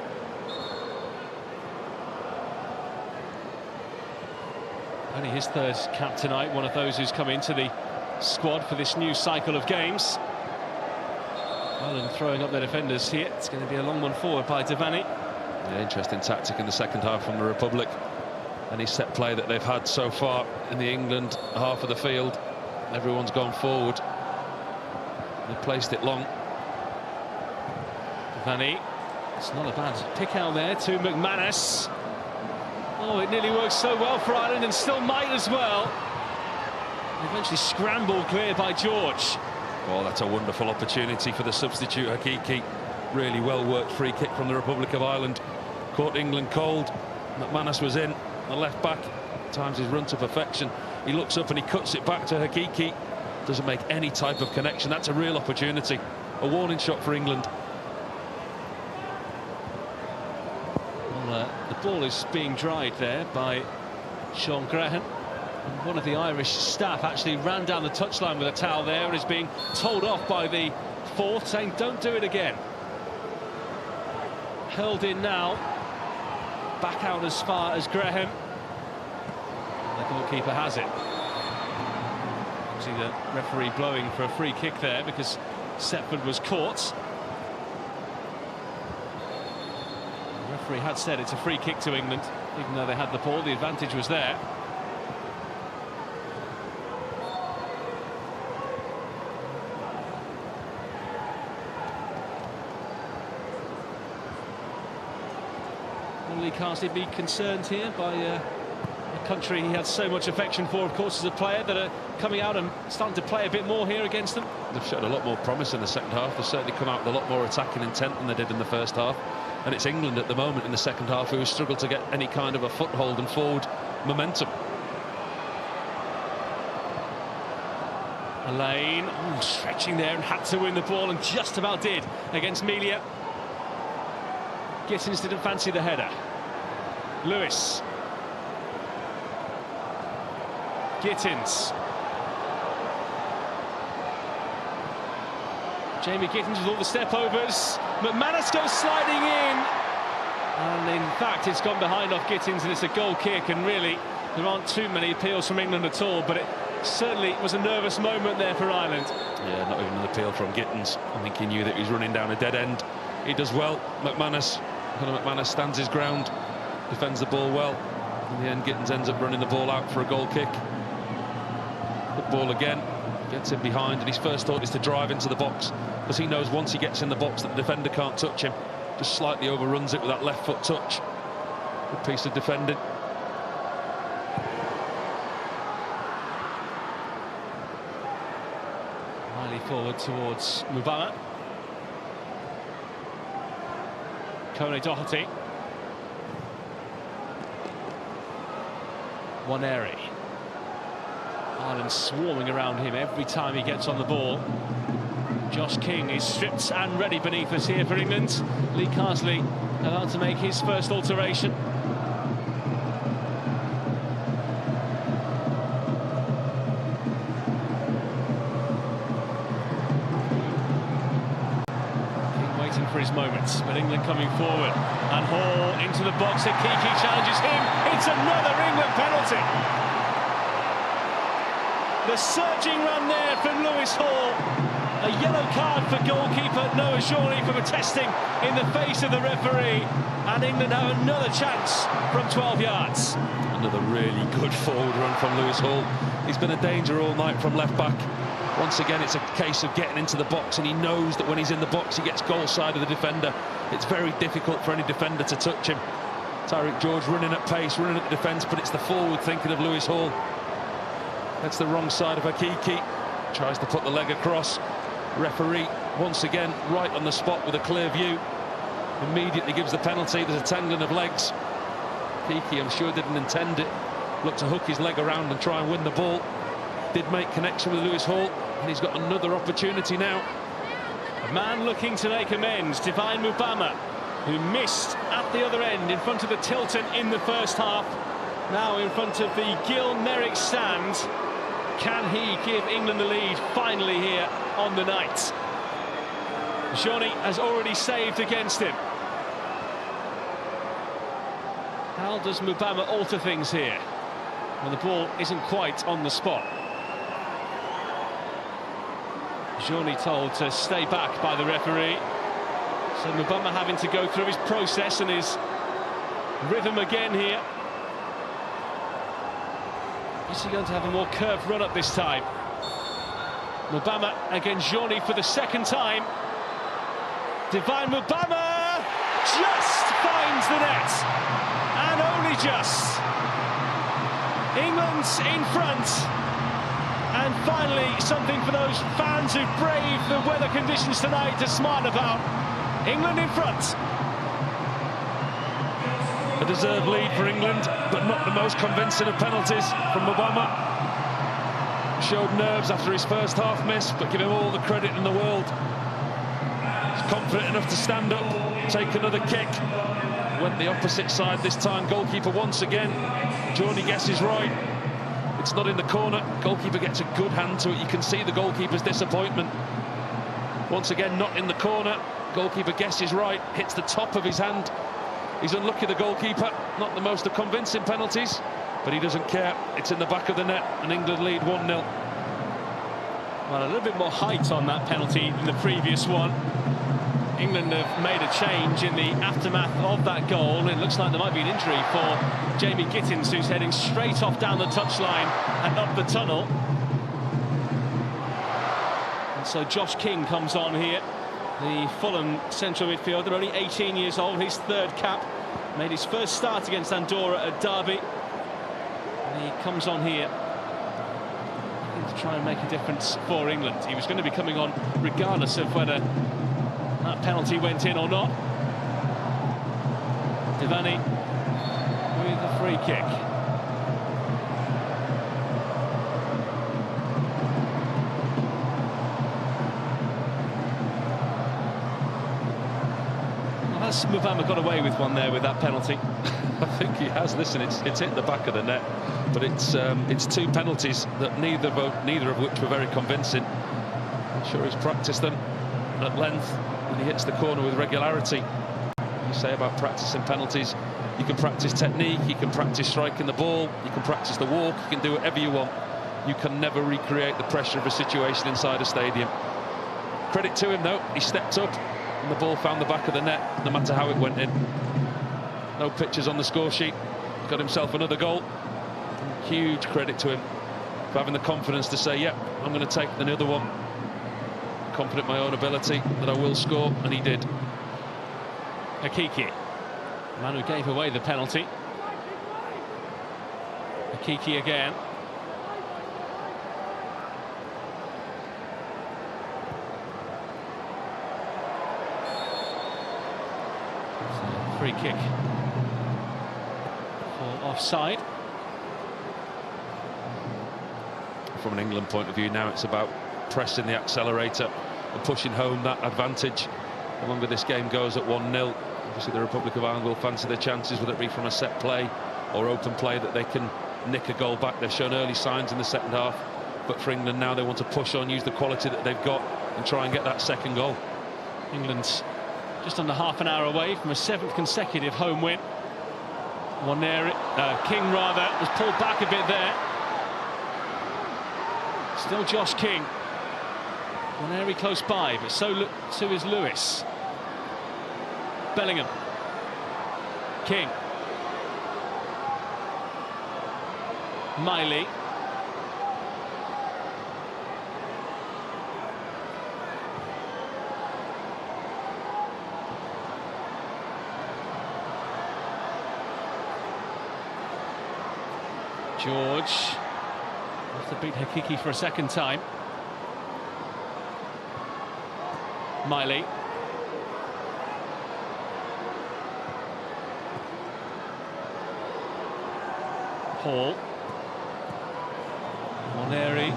Only his 3rd cap tonight, one of those who's come into the squad for this new cycle of games. Ireland throwing up their defenders here. It's going to be a long one forward by Devaney. Yeah, interesting tactic in the second half from the Republic. Any set play that they've had so far in the England half of the field, everyone's gone forward. They've placed it long. Devaney, it's not a bad pick out there to McManus. Oh, it nearly worked so well for Ireland and still might as well. Eventually scrambled clear by George. Oh, that's a wonderful opportunity for the substitute Hakiki. Really well worked free kick from the Republic of Ireland. Caught England cold. McManus was in, the left back. Times his run to perfection. He looks up and he cuts it back to Hakiki. Doesn't make any type of connection. That's a real opportunity. A warning shot for England. Well, the ball is being dried there by Sean Graham. One of the Irish staff actually ran down the touchline with a towel there and is being told off by the 4th, saying don't do it again. Held in now. Back out as far as Graham. The goalkeeper has it. See the referee blowing for a free kick there because Setford was caught. The referee had said it's a free kick to England, even though they had the ball, the advantage was there. Will Lee Carsley be concerned here by a country he had so much affection for, of course, as a player, that are coming out and starting to play a bit more here against them? They've shown a lot more promise in the second half. They've certainly come out with a lot more attacking intent than they did in the first half. And it's England at the moment in the second half who have struggled to get any kind of a foothold and forward momentum. Elaine, stretching there and had to win the ball and just about did against Melia. Gittins didn't fancy the header. Lewis. Gittins. Jamie Gittins with all the step-overs. McManus goes sliding in. And in fact, it's gone behind off Gittins and it's a goal kick. And really, there aren't too many appeals from England at all. But it certainly was a nervous moment there for Ireland. Yeah, not even an appeal from Gittins. I think he knew that he was running down a dead end. He does well. McManus stands his ground, defends the ball well. In the end, Gittins ends up running the ball out for a goal kick. Good ball again, gets in behind, and his first thought is to drive into the box, because he knows once he gets in the box that the defender can't touch him. Just slightly overruns it with that left foot touch. Good piece of defending. Riley forward towards Mubama. Kone Doherty. Waneri. Ireland swarming around him every time he gets on the ball. Josh King is stripped and ready beneath us here for England. Lee Carsley allowed to make his first alteration. King waiting for his moments, but England coming forward. And Hall into the box, and Kiki challenges him. It's another England penalty. The surging run there from Lewis Hall. A yellow card for goalkeeper Noah Journey for protesting in the face of the referee. And England have another chance from 12 yards. Another really good forward run from Lewis Hall. He's been a danger all night from left back. Once again, it's a case of getting into the box, and he knows that when he's in the box, he gets goal side of the defender. It's very difficult for any defender to touch him. Tyreek George running at pace, running at the defence, but it's the forward thinking of Lewis Hall. That's the wrong side of Hakiki. Tries to put the leg across. Referee, once again, right on the spot with a clear view. Immediately gives the penalty. There's a tangling of legs. Kiki, I'm sure, didn't intend it. Looked to hook his leg around and try and win the ball. Did make connection with Lewis Hall, and he's got another opportunity now. A man looking to make amends, Divine Mubama, who missed at the other end in front of the Tilton in the first half. Now in front of the Gil Merrick stand. Can he give England the lead finally here on the night? Johnny has already saved against him. How does Mubama alter things here when the ball isn't quite on the spot? Johnny told to stay back by the referee. So Mubama having to go through his process and his rhythm again here. Is he going to have a more curved run-up this time? Mubama against Johnny for the second time. Divine Mubama just finds the net. And only just. England's in front. And finally, something for those fans who brave the weather conditions tonight to smile about. England in front. A deserved lead for England, but not the most convincing of penalties from Mubama. Showed nerves after his first half miss, but give him all the credit in the world. He's confident enough to stand up, take another kick. Went the opposite side this time. Goalkeeper once again. Johnny guesses right. It's not in the corner. Goalkeeper gets a good hand to it. You can see the goalkeeper's disappointment. Once again, not in the corner. Goalkeeper guesses right, hits the top of his hand. He's unlucky, the goalkeeper. Not the most of convincing penalties, but he doesn't care. It's in the back of the net, and England lead 1-0. Well, a little bit more height on that penalty than the previous one. England have made a change in the aftermath of that goal. It looks like there might be an injury for Jamie Gittins, who's heading straight off down the touchline and up the tunnel. And so Josh King comes on here, the Fulham central midfielder, only 18 years old, his third cap. Made his first start against Andorra at Derby. And he comes on here to try and make a difference for England. He was going to be coming on regardless of whether that penalty went in or not. Devani with a free kick. Well, has Mubama got away with one there with that penalty? I think he has. Listen, it's hit the back of the net, but it's two penalties that neither of which were very convincing. I'm sure he's practiced them at length, and he hits the corner with regularity. You say about practicing penalties, you can practice technique, you can practice striking the ball, you can practice the walk, you can do whatever you want. You can never recreate the pressure of a situation inside a stadium. Credit to him though, he stepped up and the ball found the back of the net, no matter how it went in. No pictures on the score sheet, got himself another goal. Huge credit to him for having the confidence to say, yeah, I'm going to take another one. Confident in my own ability that I will score, and he did. Hakiki, man who gave away the penalty. Hakiki again. Free kick for offside. From an England point of view now, it's about pressing the accelerator and pushing home that advantage. The longer this game goes at 1-0, obviously the Republic of Ireland will fancy their chances, whether it be from a set play or open play, that they can nick a goal back. They've shown early signs in the second half, but for England now, they want to push on, use the quality that they've got and try and get that second goal. England's just under half an hour away from a 7th consecutive home win. King rather was pulled back a bit there. Still Josh King. Waneri close by, but so is Lewis. Bellingham. King. Miley. George has to beat Hakiki for a second time. Miley. Hall. Waneri.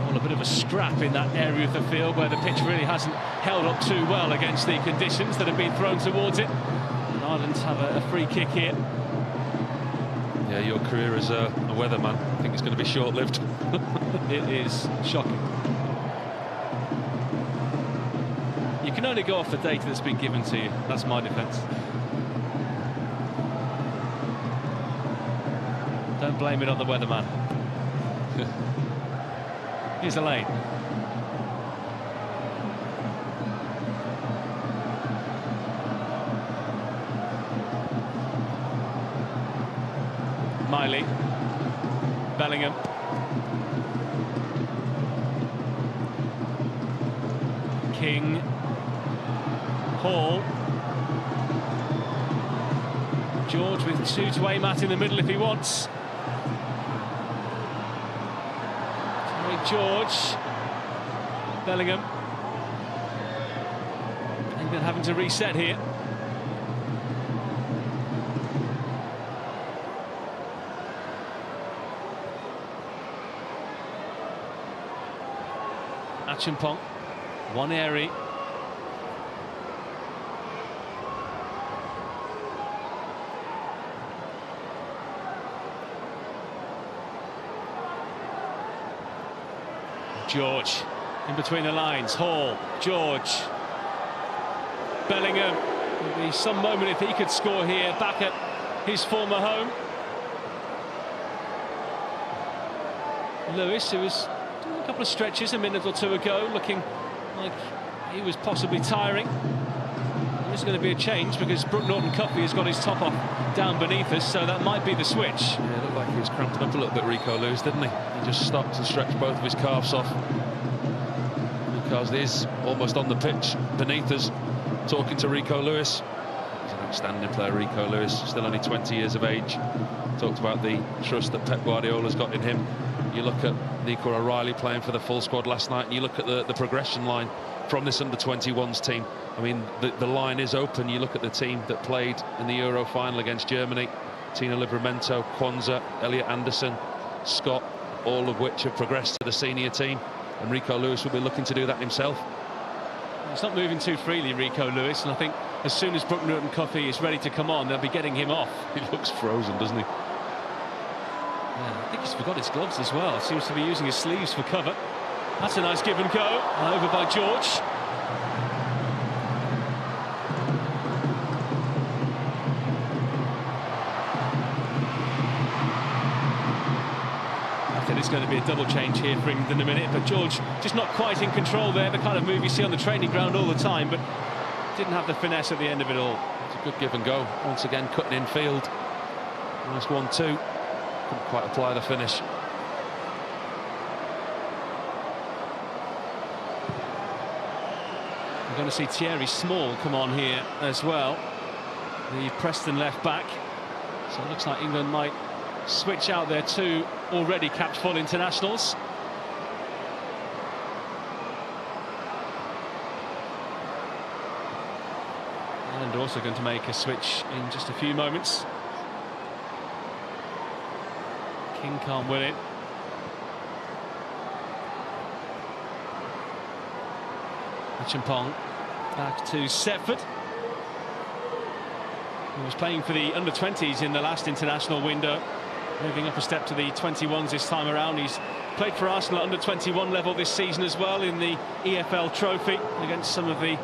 A bit of a scrap in that area of the field where the pitch really hasn't held up too well against the conditions that have been thrown towards it. And Ireland have a free kick here. Yeah, your career as a weatherman, I think it's going to be short-lived. It is shocking. You can only go off the data that's been given to you. That's my defence. Don't blame it on the weatherman. Here's the lane. Miley. Bellingham. King. Hall. George with two to aim at in the middle if he wants. George. Bellingham. England having to reset here. Achimpong. Waneri. George in between the lines. Hall. George. Bellingham. There'll be some moment if he could score here back at his former home. Lewis, who was doing a couple of stretches a minute or two ago, looking like he was possibly tiring. There's going to be a change because Brooke Norton-Cuffy has got his top off down beneath us, so that might be the switch. Yeah, it looked like he was cramping up a little bit, Rico Lewis, didn't he? He just stopped and stretched both of his calves off. Because he's almost on the pitch beneath us, talking to Rico Lewis. He's an outstanding player, Rico Lewis, still only 20 years of age. Talked about the trust that Pep Guardiola's got in him. You look at Nico O'Reilly playing for the full squad last night, and you look at the progression line from this under-21s team. I mean, the line is open. You look at the team that played in the Euro final against Germany: Tino Livramento, Kwanzaa, Elliot Anderson, Scott, all of which have progressed to the senior team, and Rico Lewis will be looking to do that himself. He's not moving too freely, Rico Lewis, and I think as soon as Brooke Norton-Cuffy is ready to come on, they'll be getting him off. He looks frozen, doesn't he? Yeah, I think he's forgot his gloves as well. Seems to be using his sleeves for cover. That's a nice give and go. Over by George. it's going to be a double change here for England in a minute, but George just not quite in control there, the kind of move you see on the training ground all the time, but didn't have the finesse at the end of it all. It's a good give and go, once again cutting in field. Nice 1-2, couldn't quite apply the finish. We're going to see Thierry Small come on here as well, the Preston left back. So it looks like England might switch out their two already capped full internationals. And also going to make a switch in just a few moments. King can't win it. Champong back to Setford. He was playing for the under-20s in the last international window, moving up a step to the 21s this time around. He's played for Arsenal at under-21 level this season as well in the EFL trophy against some of the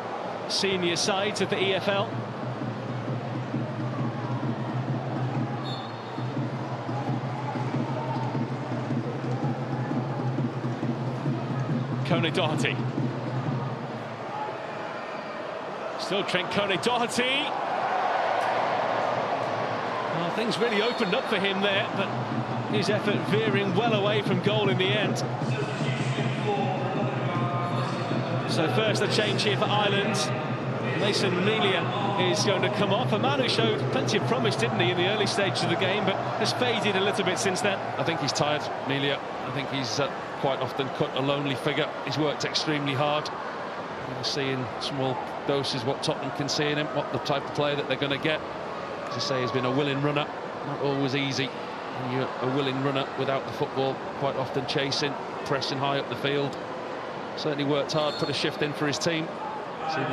senior sides of the EFL. Kone-Doherty. Still Trent Kone-Doherty. Well, things really opened up for him there, but his effort veering well away from goal in the end. So first a change here for Ireland. Mason Melia is going to come off. A man who showed plenty of promise, didn't he, in the early stages of the game, but has faded a little bit since then. I think he's tired, Melia. I think he's quite often cut a lonely figure. He's worked extremely hard. We're see in small doses what Tottenham can see in him, what the type of player that they're going to get. As I say, he's been a willing runner, not always easy. And you're a willing runner without the football, quite often chasing, pressing high up the field. Certainly worked hard, put a shift in for his team. Sorry,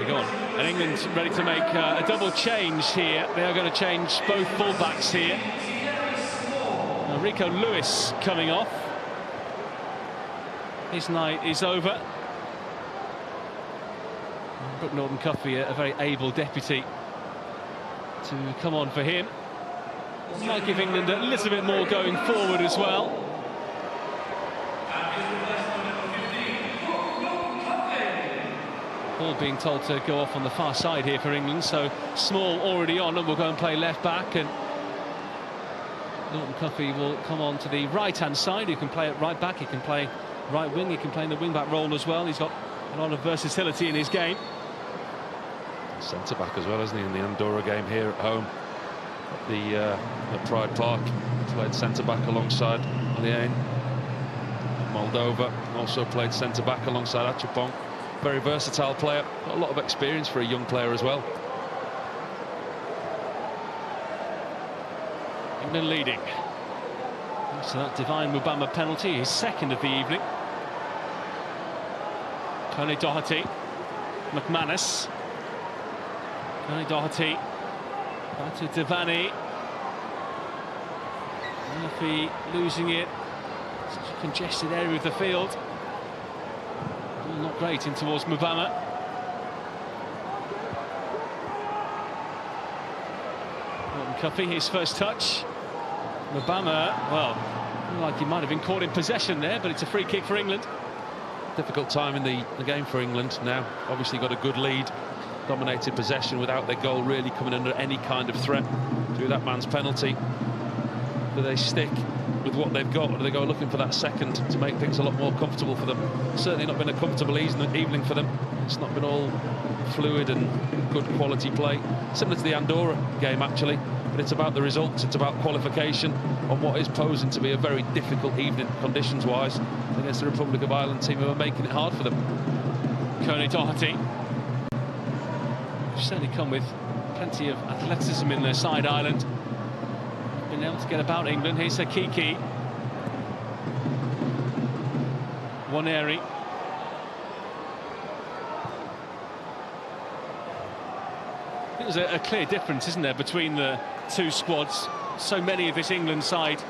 go on. And England's ready to make a double change here. They are going to change both full-backs here. Now, Rico Lewis coming off. His night is over. Brooke Norton-Cuffy, a very able deputy, to come on for him. Might give England a little bit more going forward as well. Ball being told to go off on the far side here for England, so Small already on and will go and play left back, and Norton-Cuffy will come on to the right-hand side. He can play at right back, he can play right wing, he can play in the wing-back role as well. He's got a lot of versatility in his game. Centre-back as well, isn't he, in the Andorra game here at home at Pride Park. Played centre-back alongside Liane. Moldova also played centre-back alongside Achapong. Very versatile player, got a lot of experience for a young player as well. England leading. So that Divine Mubama penalty, his second of the evening. Kone-Doherty, McManus. Kone-Doherty, back to Devani. Murphy losing it. Such a congested area of the field. Not great in towards Mubama. Norton-Cuffy, his first touch. Mubama, well, like he might have been caught in possession there, but it's a free kick for England. Difficult time in the game for England now. Obviously got a good lead, dominated possession without their goal really coming under any kind of threat through that man's penalty. Do they stick with what they've got, or do they go looking for that second to make things a lot more comfortable for them? Certainly not been a comfortable evening for them. It's not been all fluid and good quality play. Similar to the Andorra game, actually, but it's about the results, it's about qualification on what is posing to be a very difficult evening, conditions-wise, against the Republic of Ireland team who are making it hard for them. Kone-Doherty. They've certainly come with plenty of athleticism in their side, Ireland. Been able to get about England. Here's Sakiki. Waneri. I think there's a clear difference, isn't there, between the two squads. So many of this England side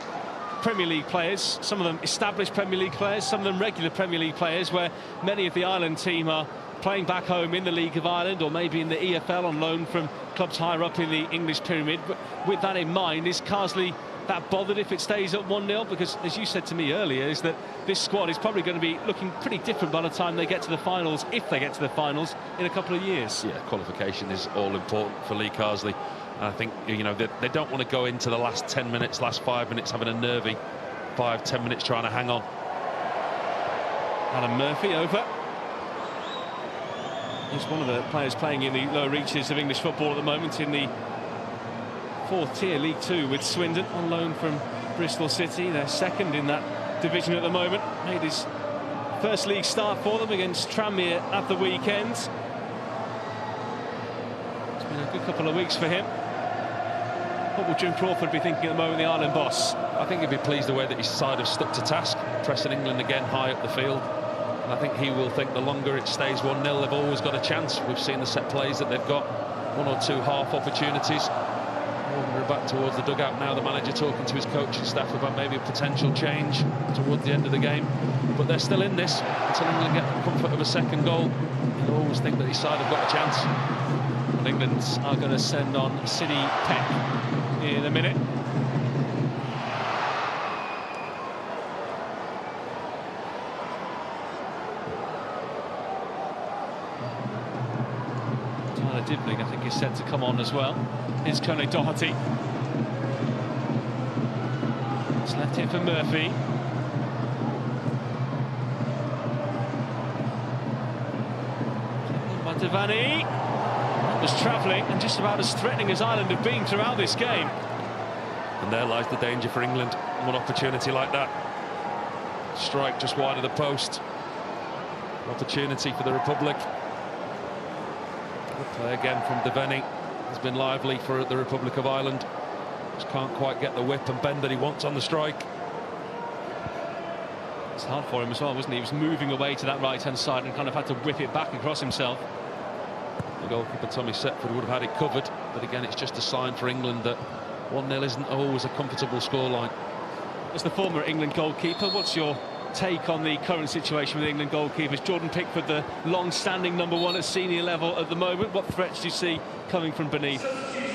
Premier League players, some of them established Premier League players, some of them regular Premier League players, where many of the Ireland team are playing back home in the League of Ireland or maybe in the EFL on loan from clubs higher up in the English pyramid. But with that in mind, is Carsley that bothered if it stays at 1-0? Because, as you said to me earlier, is that this squad is probably going to be looking pretty different by the time they get to the finals, if they get to the finals, in a couple of years. Yeah, qualification is all important for Lee Carsley. And I think, you know, they don't want to go into the last 10 minutes, last 5 minutes, having a nervy 5-10 minutes trying to hang on. Alan Murphy over. He's one of the players playing in the lower reaches of English football at the moment in the 4th tier League 2 with Swindon, on loan from Bristol City. They're second in that division at the moment. Made his first league start for them against Tranmere at the weekend. It's been a good couple of weeks for him. What will Jim Crawford be thinking at the moment, the Ireland boss? I think he'd be pleased the way that his side have stuck to task, pressing England again high up the field. And I think he will think the longer it stays 1-0, they've always got a chance. We've seen the set plays that they've got, 1 or 2 half opportunities. We're back towards the dugout now, the manager talking to his coaching staff about maybe a potential change towards the end of the game. But they're still in this until England get the comfort of a second goal. You'll always think that his side have got a chance. And England are going to send on City Peck in a minute. Dibbling, I think, is set to come on as well. Here's Conor Doherty. It's left here for Murphy. By Devaney. That was travelling and just about as threatening as Ireland have been throughout this game. And there lies the danger for England. One opportunity like that. Strike just wide of the post. Opportunity for the Republic. Play again from Devaney. Has been lively for the Republic of Ireland. Just can't quite get the whip and bend that he wants on the strike. It's hard for him as well, wasn't he? He was moving away to that right-hand side and kind of had to whip it back across himself. The goalkeeper Tommy Setford would have had it covered, but again, it's just a sign for England that 1-0 isn't always a comfortable scoreline. As the former England goalkeeper, what's your take on the current situation with England goalkeepers? Jordan Pickford, the long-standing #1 at senior level at the moment. What threats do you see coming from beneath?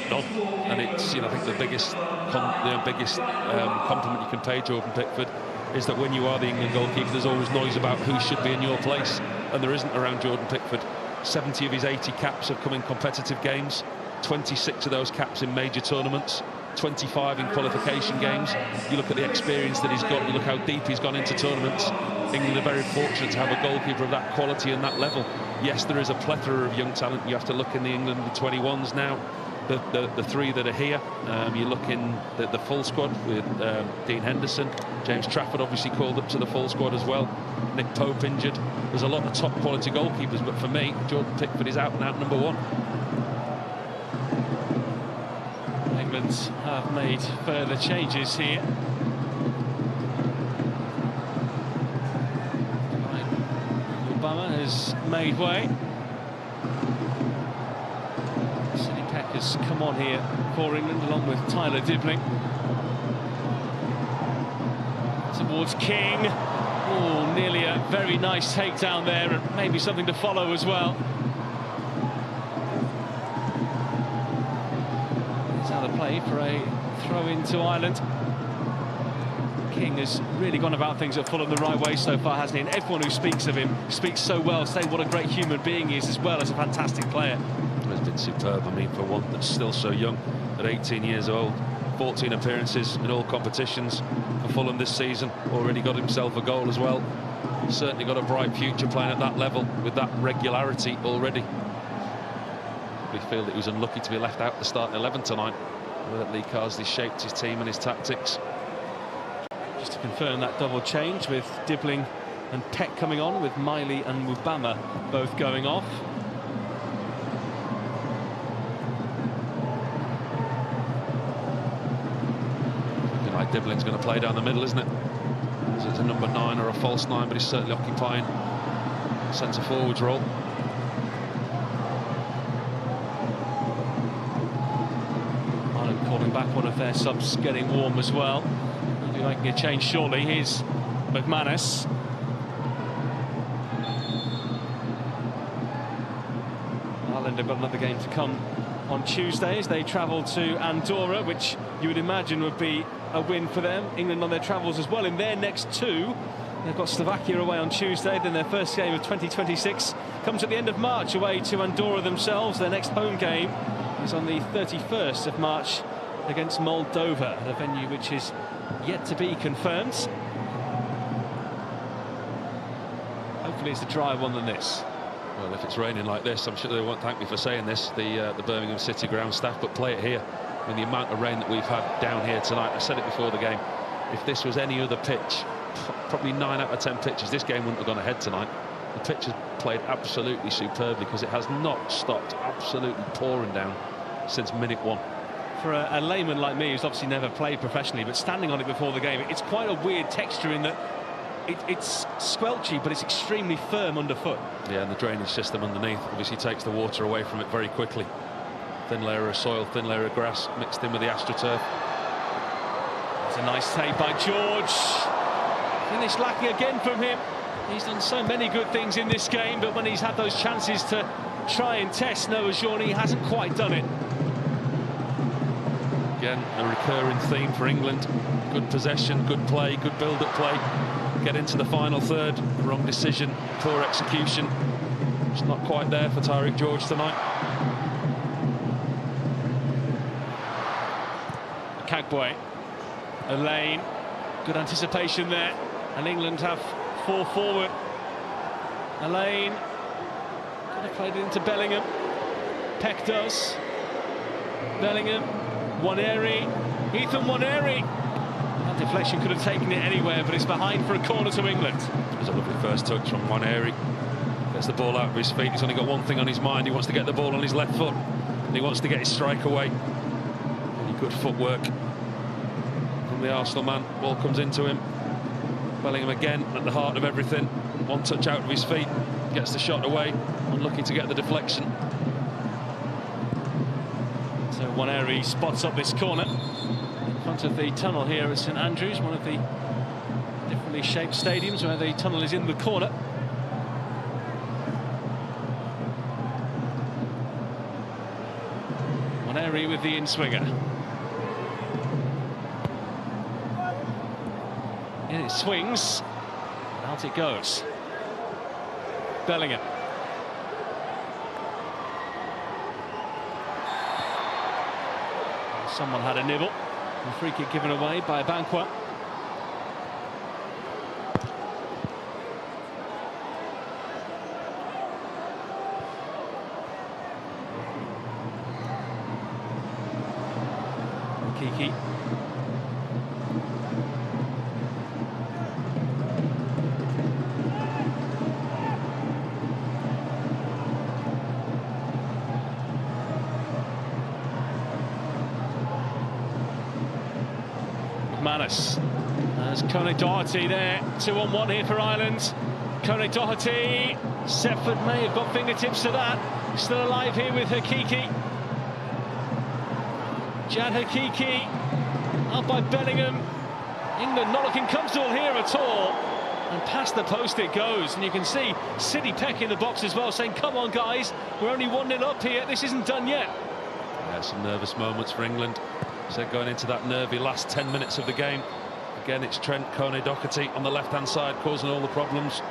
None. And it's, you know, I think the biggest compliment you can pay Jordan Pickford is that when you are the England goalkeeper, there's always noise about who should be in your place, and there isn't around Jordan Pickford. 70 of his 80 caps have come in competitive games, 26 of those caps in major tournaments, 25 in qualification games. You look at the experience that he's got, you look how deep he's gone into tournaments. England are very fortunate to have a goalkeeper of that quality and that level. Yes, there is a plethora of young talent. You have to look in the England U21s now, the 3 that are here. You look in the full squad with Dean Henderson, James Trafford obviously called up to the full squad as well, Nick Pope injured. There's a lot of top quality goalkeepers, but for me, Jordan Pickford is out and out #1. England have made further changes here. Obama has made way. City Peck has come on here for England along with Tyler Dibbling. Towards King. Oh, nearly a very nice takedown there, and maybe something to follow as well. Play for a throw into Ireland. King has really gone about things at Fulham the right way so far, hasn't he? And everyone who speaks of him speaks so well, saying what a great human being he is, as well as a fantastic player. He's been superb. I mean, for one that's still so young, at 18 years old, 14 appearances in all competitions for Fulham this season. Already got himself a goal as well. Certainly got a bright future playing at that level with that regularity already. We feel that he was unlucky to be left out at the starting 11 tonight. That Lee Carsley shaped his team and his tactics. Just to confirm that double change with Dibbling and Peck coming on, with Miley and Mubama both going off. Looking like Dibbling's going to play down the middle, isn't it? So it's a #9 or a false 9, but he's certainly occupying centre forwards role. Calling back one of their subs, getting warm as well. They'll be making a change shortly. Here's McManus. Ireland have got another game to come on Tuesday as they travel to Andorra, which you would imagine would be a win for them. England on their travels as well in their next two. They've got Slovakia away on Tuesday, then their first game of 2026 comes at the end of March away to Andorra themselves. Their next home game is on the 31st of March against Moldova, a venue which is yet to be confirmed. Hopefully it's a drier one than this. Well, if it's raining like this, I'm sure they won't thank me for saying this, the Birmingham City ground staff, but play it here. I mean, the amount of rain that we've had down here tonight, I said it before the game, if this was any other pitch, probably 9 out of 10 pitches, this game wouldn't have gone ahead tonight. The pitch has played absolutely superbly because it has not stopped absolutely pouring down since minute one. For a layman like me, who's obviously never played professionally, but standing on it before the game, it's quite a weird texture in that it's squelchy, but it's extremely firm underfoot. Yeah, and the drainage system underneath obviously takes the water away from it very quickly. Thin layer of soil, thin layer of grass mixed in with the AstroTurf. It's a nice save by George. Finish lacking again from him. He's done so many good things in this game, but when he's had those chances to try and test Noah Jean, he hasn't quite done it. Again, a recurring theme for England. Good possession, good play, good build-up play. Get into the final third. Wrong decision, poor execution. It's not quite there for Tyrick George tonight. Kagboy, Elaine, good anticipation there, and England have 4 forward. Elaine could have played it into Bellingham. Peck does. Bellingham, Waneri, Ethan Waneri. That deflection could have taken it anywhere, but it's behind for a corner to England. It was a lovely first touch from Waneri. Gets the ball out of his feet. He's only got one thing on his mind. He wants to get the ball on his left foot. And he wants to get his strike away. Good footwork from the Arsenal man. Ball comes into him. Bellingham again at the heart of everything. One touch out of his feet. Gets the shot away. Unlucky to get the deflection. So Waneri spots up this corner in front of the tunnel here at St Andrews, one of the differently shaped stadiums where the tunnel is in the corner. Waneri with the in-swinger. In it swings, and out it goes. Bellingham. Someone had a nibble. The free kick given away by Banqua. Kiki. Manus. There's Kone Doherty there. 2-on-1 here for Ireland. Kone Doherty. Seford may have got fingertips to that. Still alive here with Hakiki. Jan Hakiki. Out by Bellingham. England not looking comfortable here at all. And past the post it goes. And you can see City Peck in the box as well, saying, come on, guys. We're only 1-0 up here. This isn't done yet. Yeah, some nervous moments for England. So going into that nervy last 10 minutes of the game. Again, it's Trent Kone Doherty on the left-hand side, causing all the problems.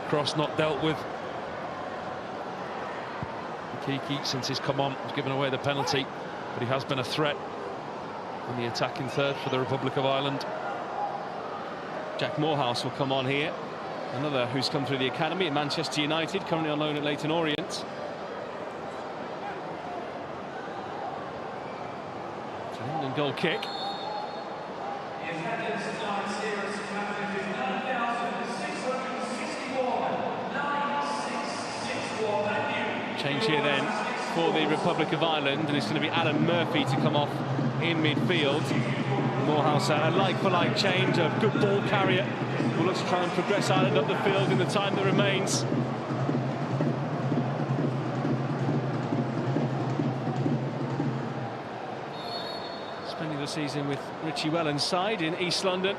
Cross not dealt with. Kiki, since he's come on, has given away the penalty, but he has been a threat in the attacking third for the Republic of Ireland. Jack Morehouse will come on here. Another who's come through the academy at Manchester United, currently on loan at Leyton Orient. England goal kick. Change here then for the Republic of Ireland, and it's going to be Alan Murphy to come off in midfield. Morehouse, a like-for-like change, a good ball carrier who looks to try and progress Ireland up the field in the time that remains. Spending the season with Richie Wellens' side in East London.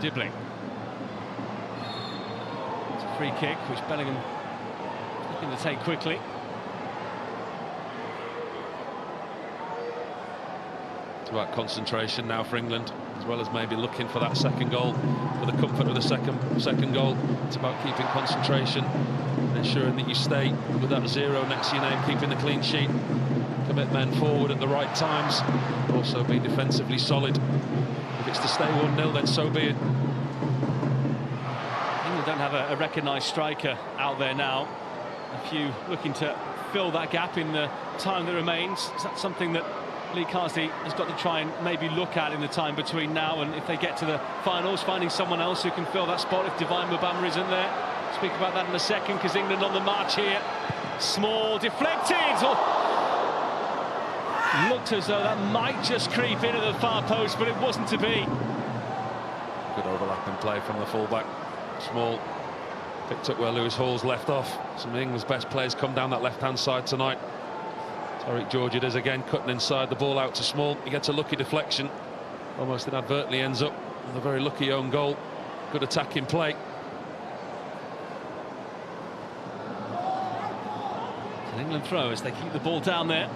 Dibbling. free kick, which Bellingham looking to take quickly. It's about concentration now for England, as well as maybe looking for that second goal, for the comfort of the second goal. It's about keeping concentration, ensuring that you stay with that 0 next to your name, keeping the clean sheet, commit men forward at the right times, also be defensively solid. If it's to stay 1-0, then so be it. England don't have a recognised striker out there now. A few looking to fill that gap in the time that remains. That's something that Lee Carsley has got to try and maybe look at in the time between now and if they get to the finals, finding someone else who can fill that spot if Divine Mubama isn't there. Speak about that in a second, because England on the march here. Small, deflected. Oh. Looked as though that might just creep into the far post, but it wasn't to be. Good overlapping play from the fullback. Small picked up where Lewis Hall's left off. Some of England's best players come down that left-hand side tonight. Tariq George it is again, cutting inside, the ball out to Small. He gets a lucky deflection, almost inadvertently ends up with a very lucky own goal. Good attacking play. An England throw as they keep the ball down there.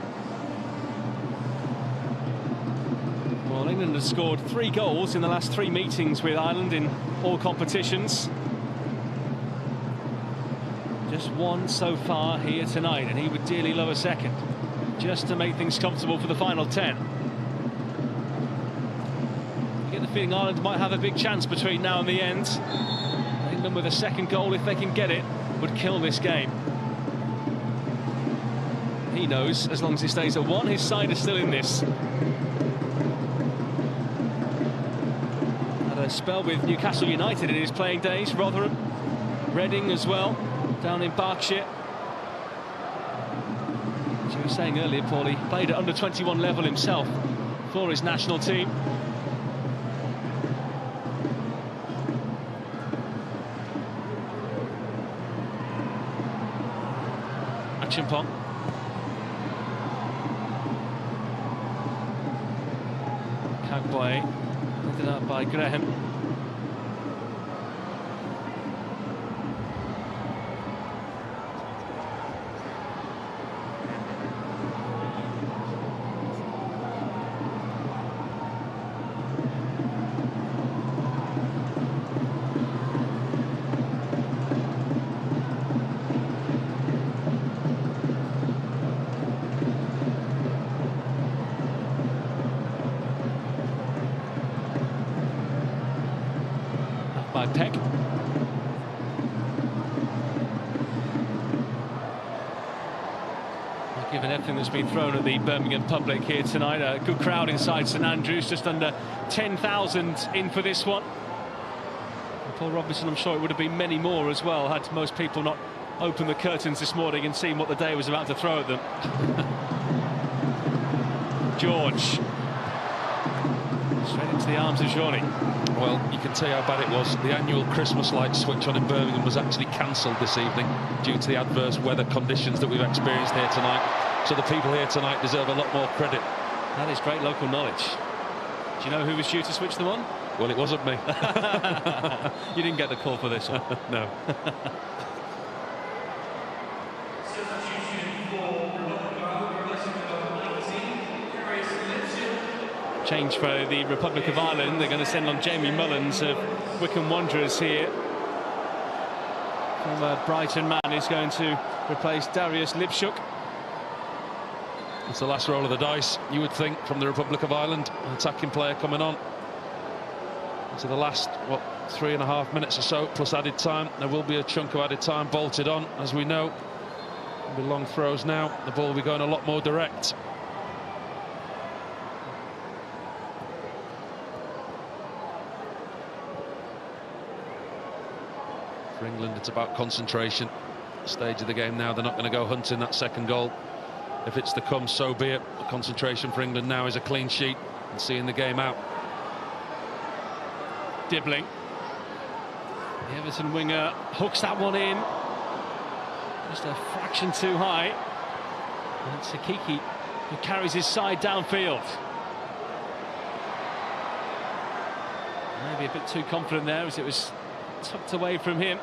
Well, England has scored 3 goals in the last 3 meetings with Ireland in all competitions. Just 1 so far here tonight, and he would dearly love a second, just to make things comfortable for the final 10. You get the feeling Ireland might have a big chance between now and the end. England with a second goal, if they can get it, would kill this game. He knows as long as he stays at 1, his side is still in this. Had a spell with Newcastle United in his playing days, Rotherham, Reading as well, down in Berkshire. As you were saying earlier, Paul, he played at under 21 level himself for his national team. Achimpong. Kagboy, lifted up by Graham. By Peck. Given everything that's been thrown at the Birmingham public here tonight, a good crowd inside St Andrews, just under 10,000 in for this one. And Paul Robinson, I'm sure it would have been many more as well had most people not opened the curtains this morning and seen what the day was about to throw at them. George. Straight into the arms of Johnny. Well, you can tell how bad it was. The annual Christmas light switch on in Birmingham was actually cancelled this evening due to the adverse weather conditions that we've experienced here tonight. So the people here tonight deserve a lot more credit. That is great local knowledge. Do you know who was due to switch them on? Well, it wasn't me. You didn't get the call for this one. No. Change for the Republic of Ireland. They're going to send on Jamie Mullins of Wycombe Wanderers here. Former Brighton man is going to replace Darius Lipschuk. It's the last roll of the dice, you would think, from the Republic of Ireland. An attacking player coming on. Into the last, 3.5 minutes or so, plus added time. There will be a chunk of added time bolted on, as we know. There'll be long throws now. The ball will be going a lot more direct. For England, it's about concentration. Stage of the game now, they're not going to go hunting that second goal. If it's to come, so be it. The concentration for England now is a clean sheet and seeing the game out. Dibbling. The Everton winger hooks that one in. Just a fraction too high. And it's Sakiki who carries his side downfield. Maybe a bit too confident there as it was tucked away from him.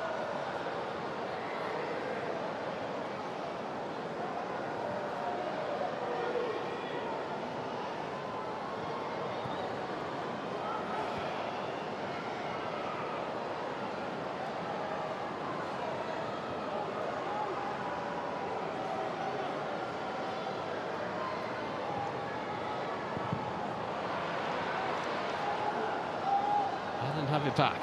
and have it back.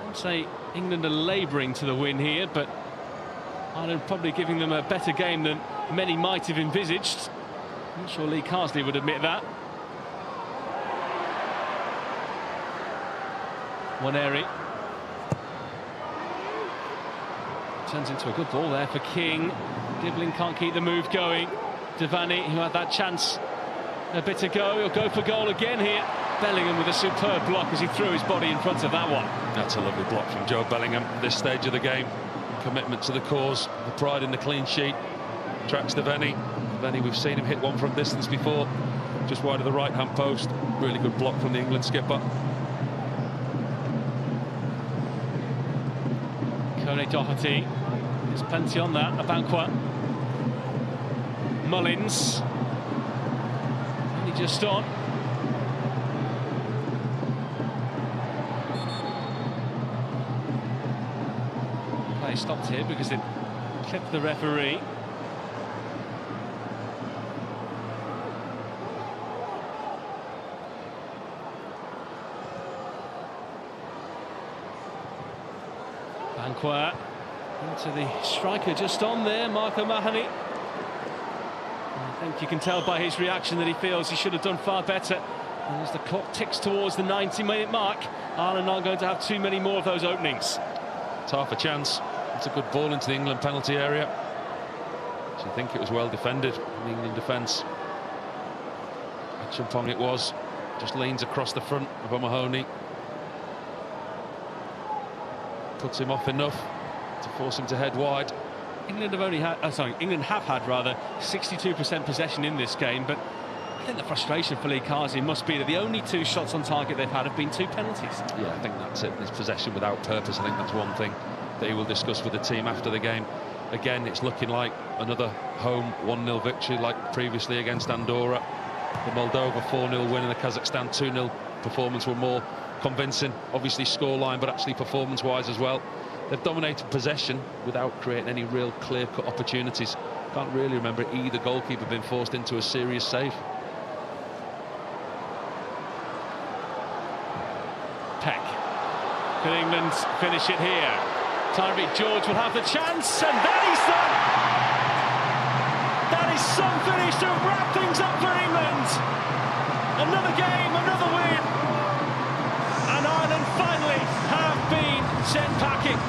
I'd say England are labouring to the win here, but Ireland probably giving them a better game than many might have envisaged. I'm not sure Lee Carsley would admit that. Waneri. Turns into a good ball there for King. Dibbling can't keep the move going. Devaney, who had that chance a bit ago, he'll go for goal again here. Bellingham with a superb block as he threw his body in front of that one. That's a lovely block from Joe Bellingham at this stage of the game. Commitment to the cause, the pride in the clean sheet. Tracks Devaney. Devaney, we've seen him hit one from distance before, just wide of the right-hand post. Really good block from the England skipper. Coney Doherty. There's plenty on that. Abankwah. Mullins. Only just on. Play stopped here because it clipped the referee. Abankwah. Into the striker just on there, Marco Mahoney. I think you can tell by his reaction that he feels he should have done far better. And as the clock ticks towards the 90-minute mark, Ireland aren't going to have too many more of those openings. It's half a chance. It's a good ball into the England penalty area. So I think it was well defended in the England defence. Achampong it was. Just leans across the front of O'Mahony. Puts him off enough to force him to head wide. England have had rather 62% possession in this game, but I think the frustration for Lee Carsley must be that the only 2 shots on target they've had have been 2 penalties. Yeah, I think that's it. It's possession without purpose. I think that's one thing that he will discuss with the team after the game. Again, it's looking like another home 1-0 victory like previously against Andorra. The Moldova 4-0 win and the Kazakhstan 2-0 performance were more convincing, obviously scoreline, but actually performance-wise as well. They've dominated possession without creating any real clear-cut opportunities. Can't really remember either goalkeeper being forced into a serious save. Peck. Can England finish it here? Tyreek George will have the chance, and that is done! That is some finish to wrap things up for England. Another game, another win. And Ireland finally have been sent packing.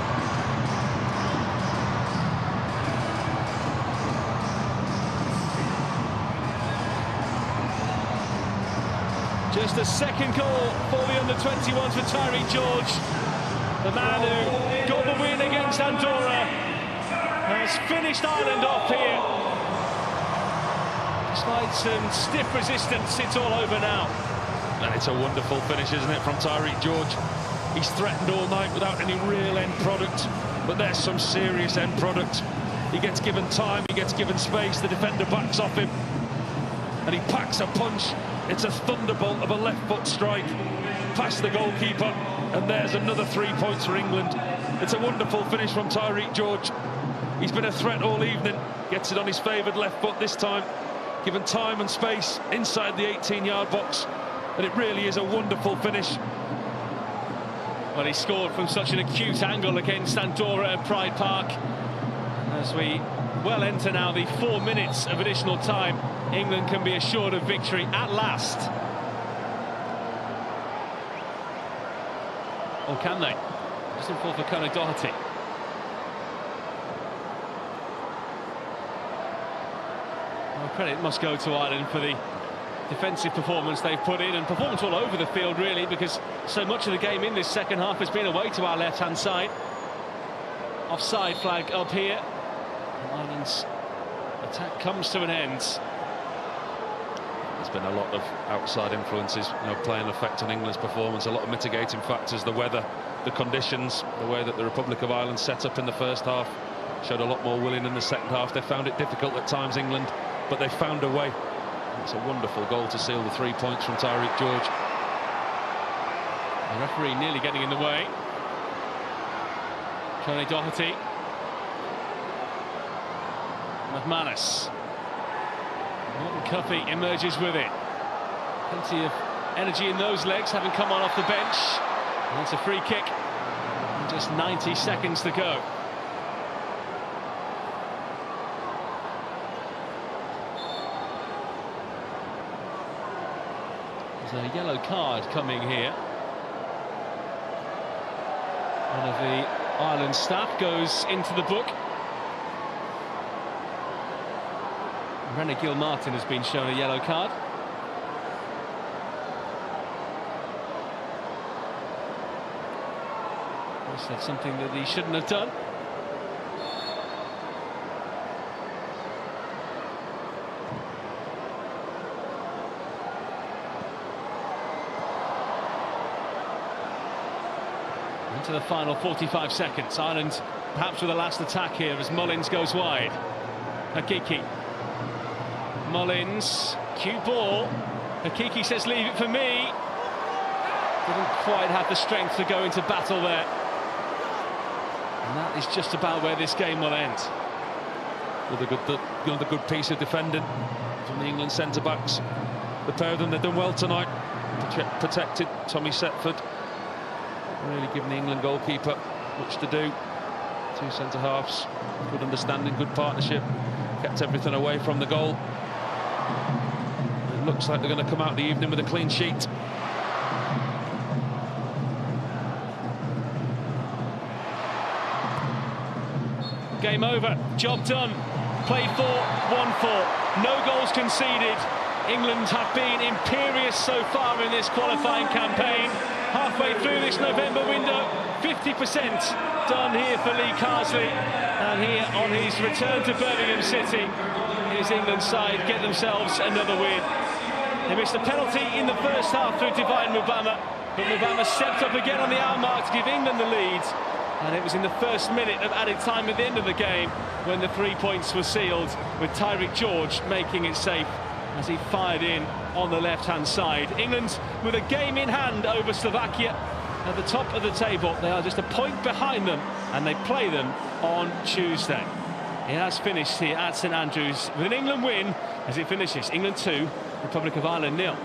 Just a second goal for the under-21s for Tyreek George. The man who got the win against Andorra has finished Ireland off here. Despite some stiff resistance, it's all over now. And it's a wonderful finish, isn't it, from Tyreek George? He's threatened all night without any real end product, but there's some serious end product. He gets given time, he gets given space, the defender backs off him, and he packs a punch. It's a thunderbolt of a left-foot strike past the goalkeeper, and there's another 3 points for England. It's a wonderful finish from Tyreek George. He's been a threat all evening, gets it on his favoured left foot this time, given time and space inside the 18-yard box, and it really is a wonderful finish. Well, he scored from such an acute angle against Andorra at Pride Park. As we well enter now the 4 minutes of additional time, England can be assured of victory at last. Or can they? Just in fall for Conor Doherty. Well, credit must go to Ireland for the defensive performance they've put in, and performance all over the field really, because so much of the game in this second half has been away to our left-hand side. Offside flag up here. Ireland's attack comes to an end. There's been a lot of outside influences, playing an effect on England's performance, a lot of mitigating factors, the weather, the conditions, the way that the Republic of Ireland set up in the first half, showed a lot more willing in the second half. They found it difficult at times, England, but they found a way. It's a wonderful goal to seal the 3 points from Tyreek George. The referee nearly getting in the way. Conor Doherty. McManus. Morton Cuffy emerges with it. Plenty of energy in those legs, having come on off the bench. And it's a free kick. And just 90 seconds to go. There's a yellow card coming here. One of the Ireland staff goes into the book. Rennie Gilmartin has been shown a yellow card. That's something that he shouldn't have done. Into the final 45 seconds. Ireland perhaps with the last attack here as Mullins goes wide. Hakiki. Mullins, cute ball. Hakiki says leave it for me. Didn't quite have the strength to go into battle there. And that is just about where this game will end. Another good piece of defending from the England centre-backs. The pair of them, they've done well tonight. Protected Tommy Setford. Really giving the England goalkeeper much to do. Two centre-halves, good understanding, good partnership. Kept everything away from the goal. It looks like they're going to come out the evening with a clean sheet. Game over, job done. Played for, won for. No goals conceded. England have been imperious so far in this qualifying campaign. Halfway through this November window, 50% done here for Lee Carsley. And here on his return to Birmingham City, his England side get themselves another win. They missed a penalty in the first half through Divine Mubama, but Mubama stepped up again on the hour mark to give England the lead. And it was in the first minute of added time at the end of the game when the 3 points were sealed, with Tyreek George making it safe as he fired in on the left-hand side. England with a game in hand over Slovakia at the top of the table. They are just a point behind them, and they play them on Tuesday. It has finished here at St Andrews with an England win as it finishes England 2, Republic of Ireland 0.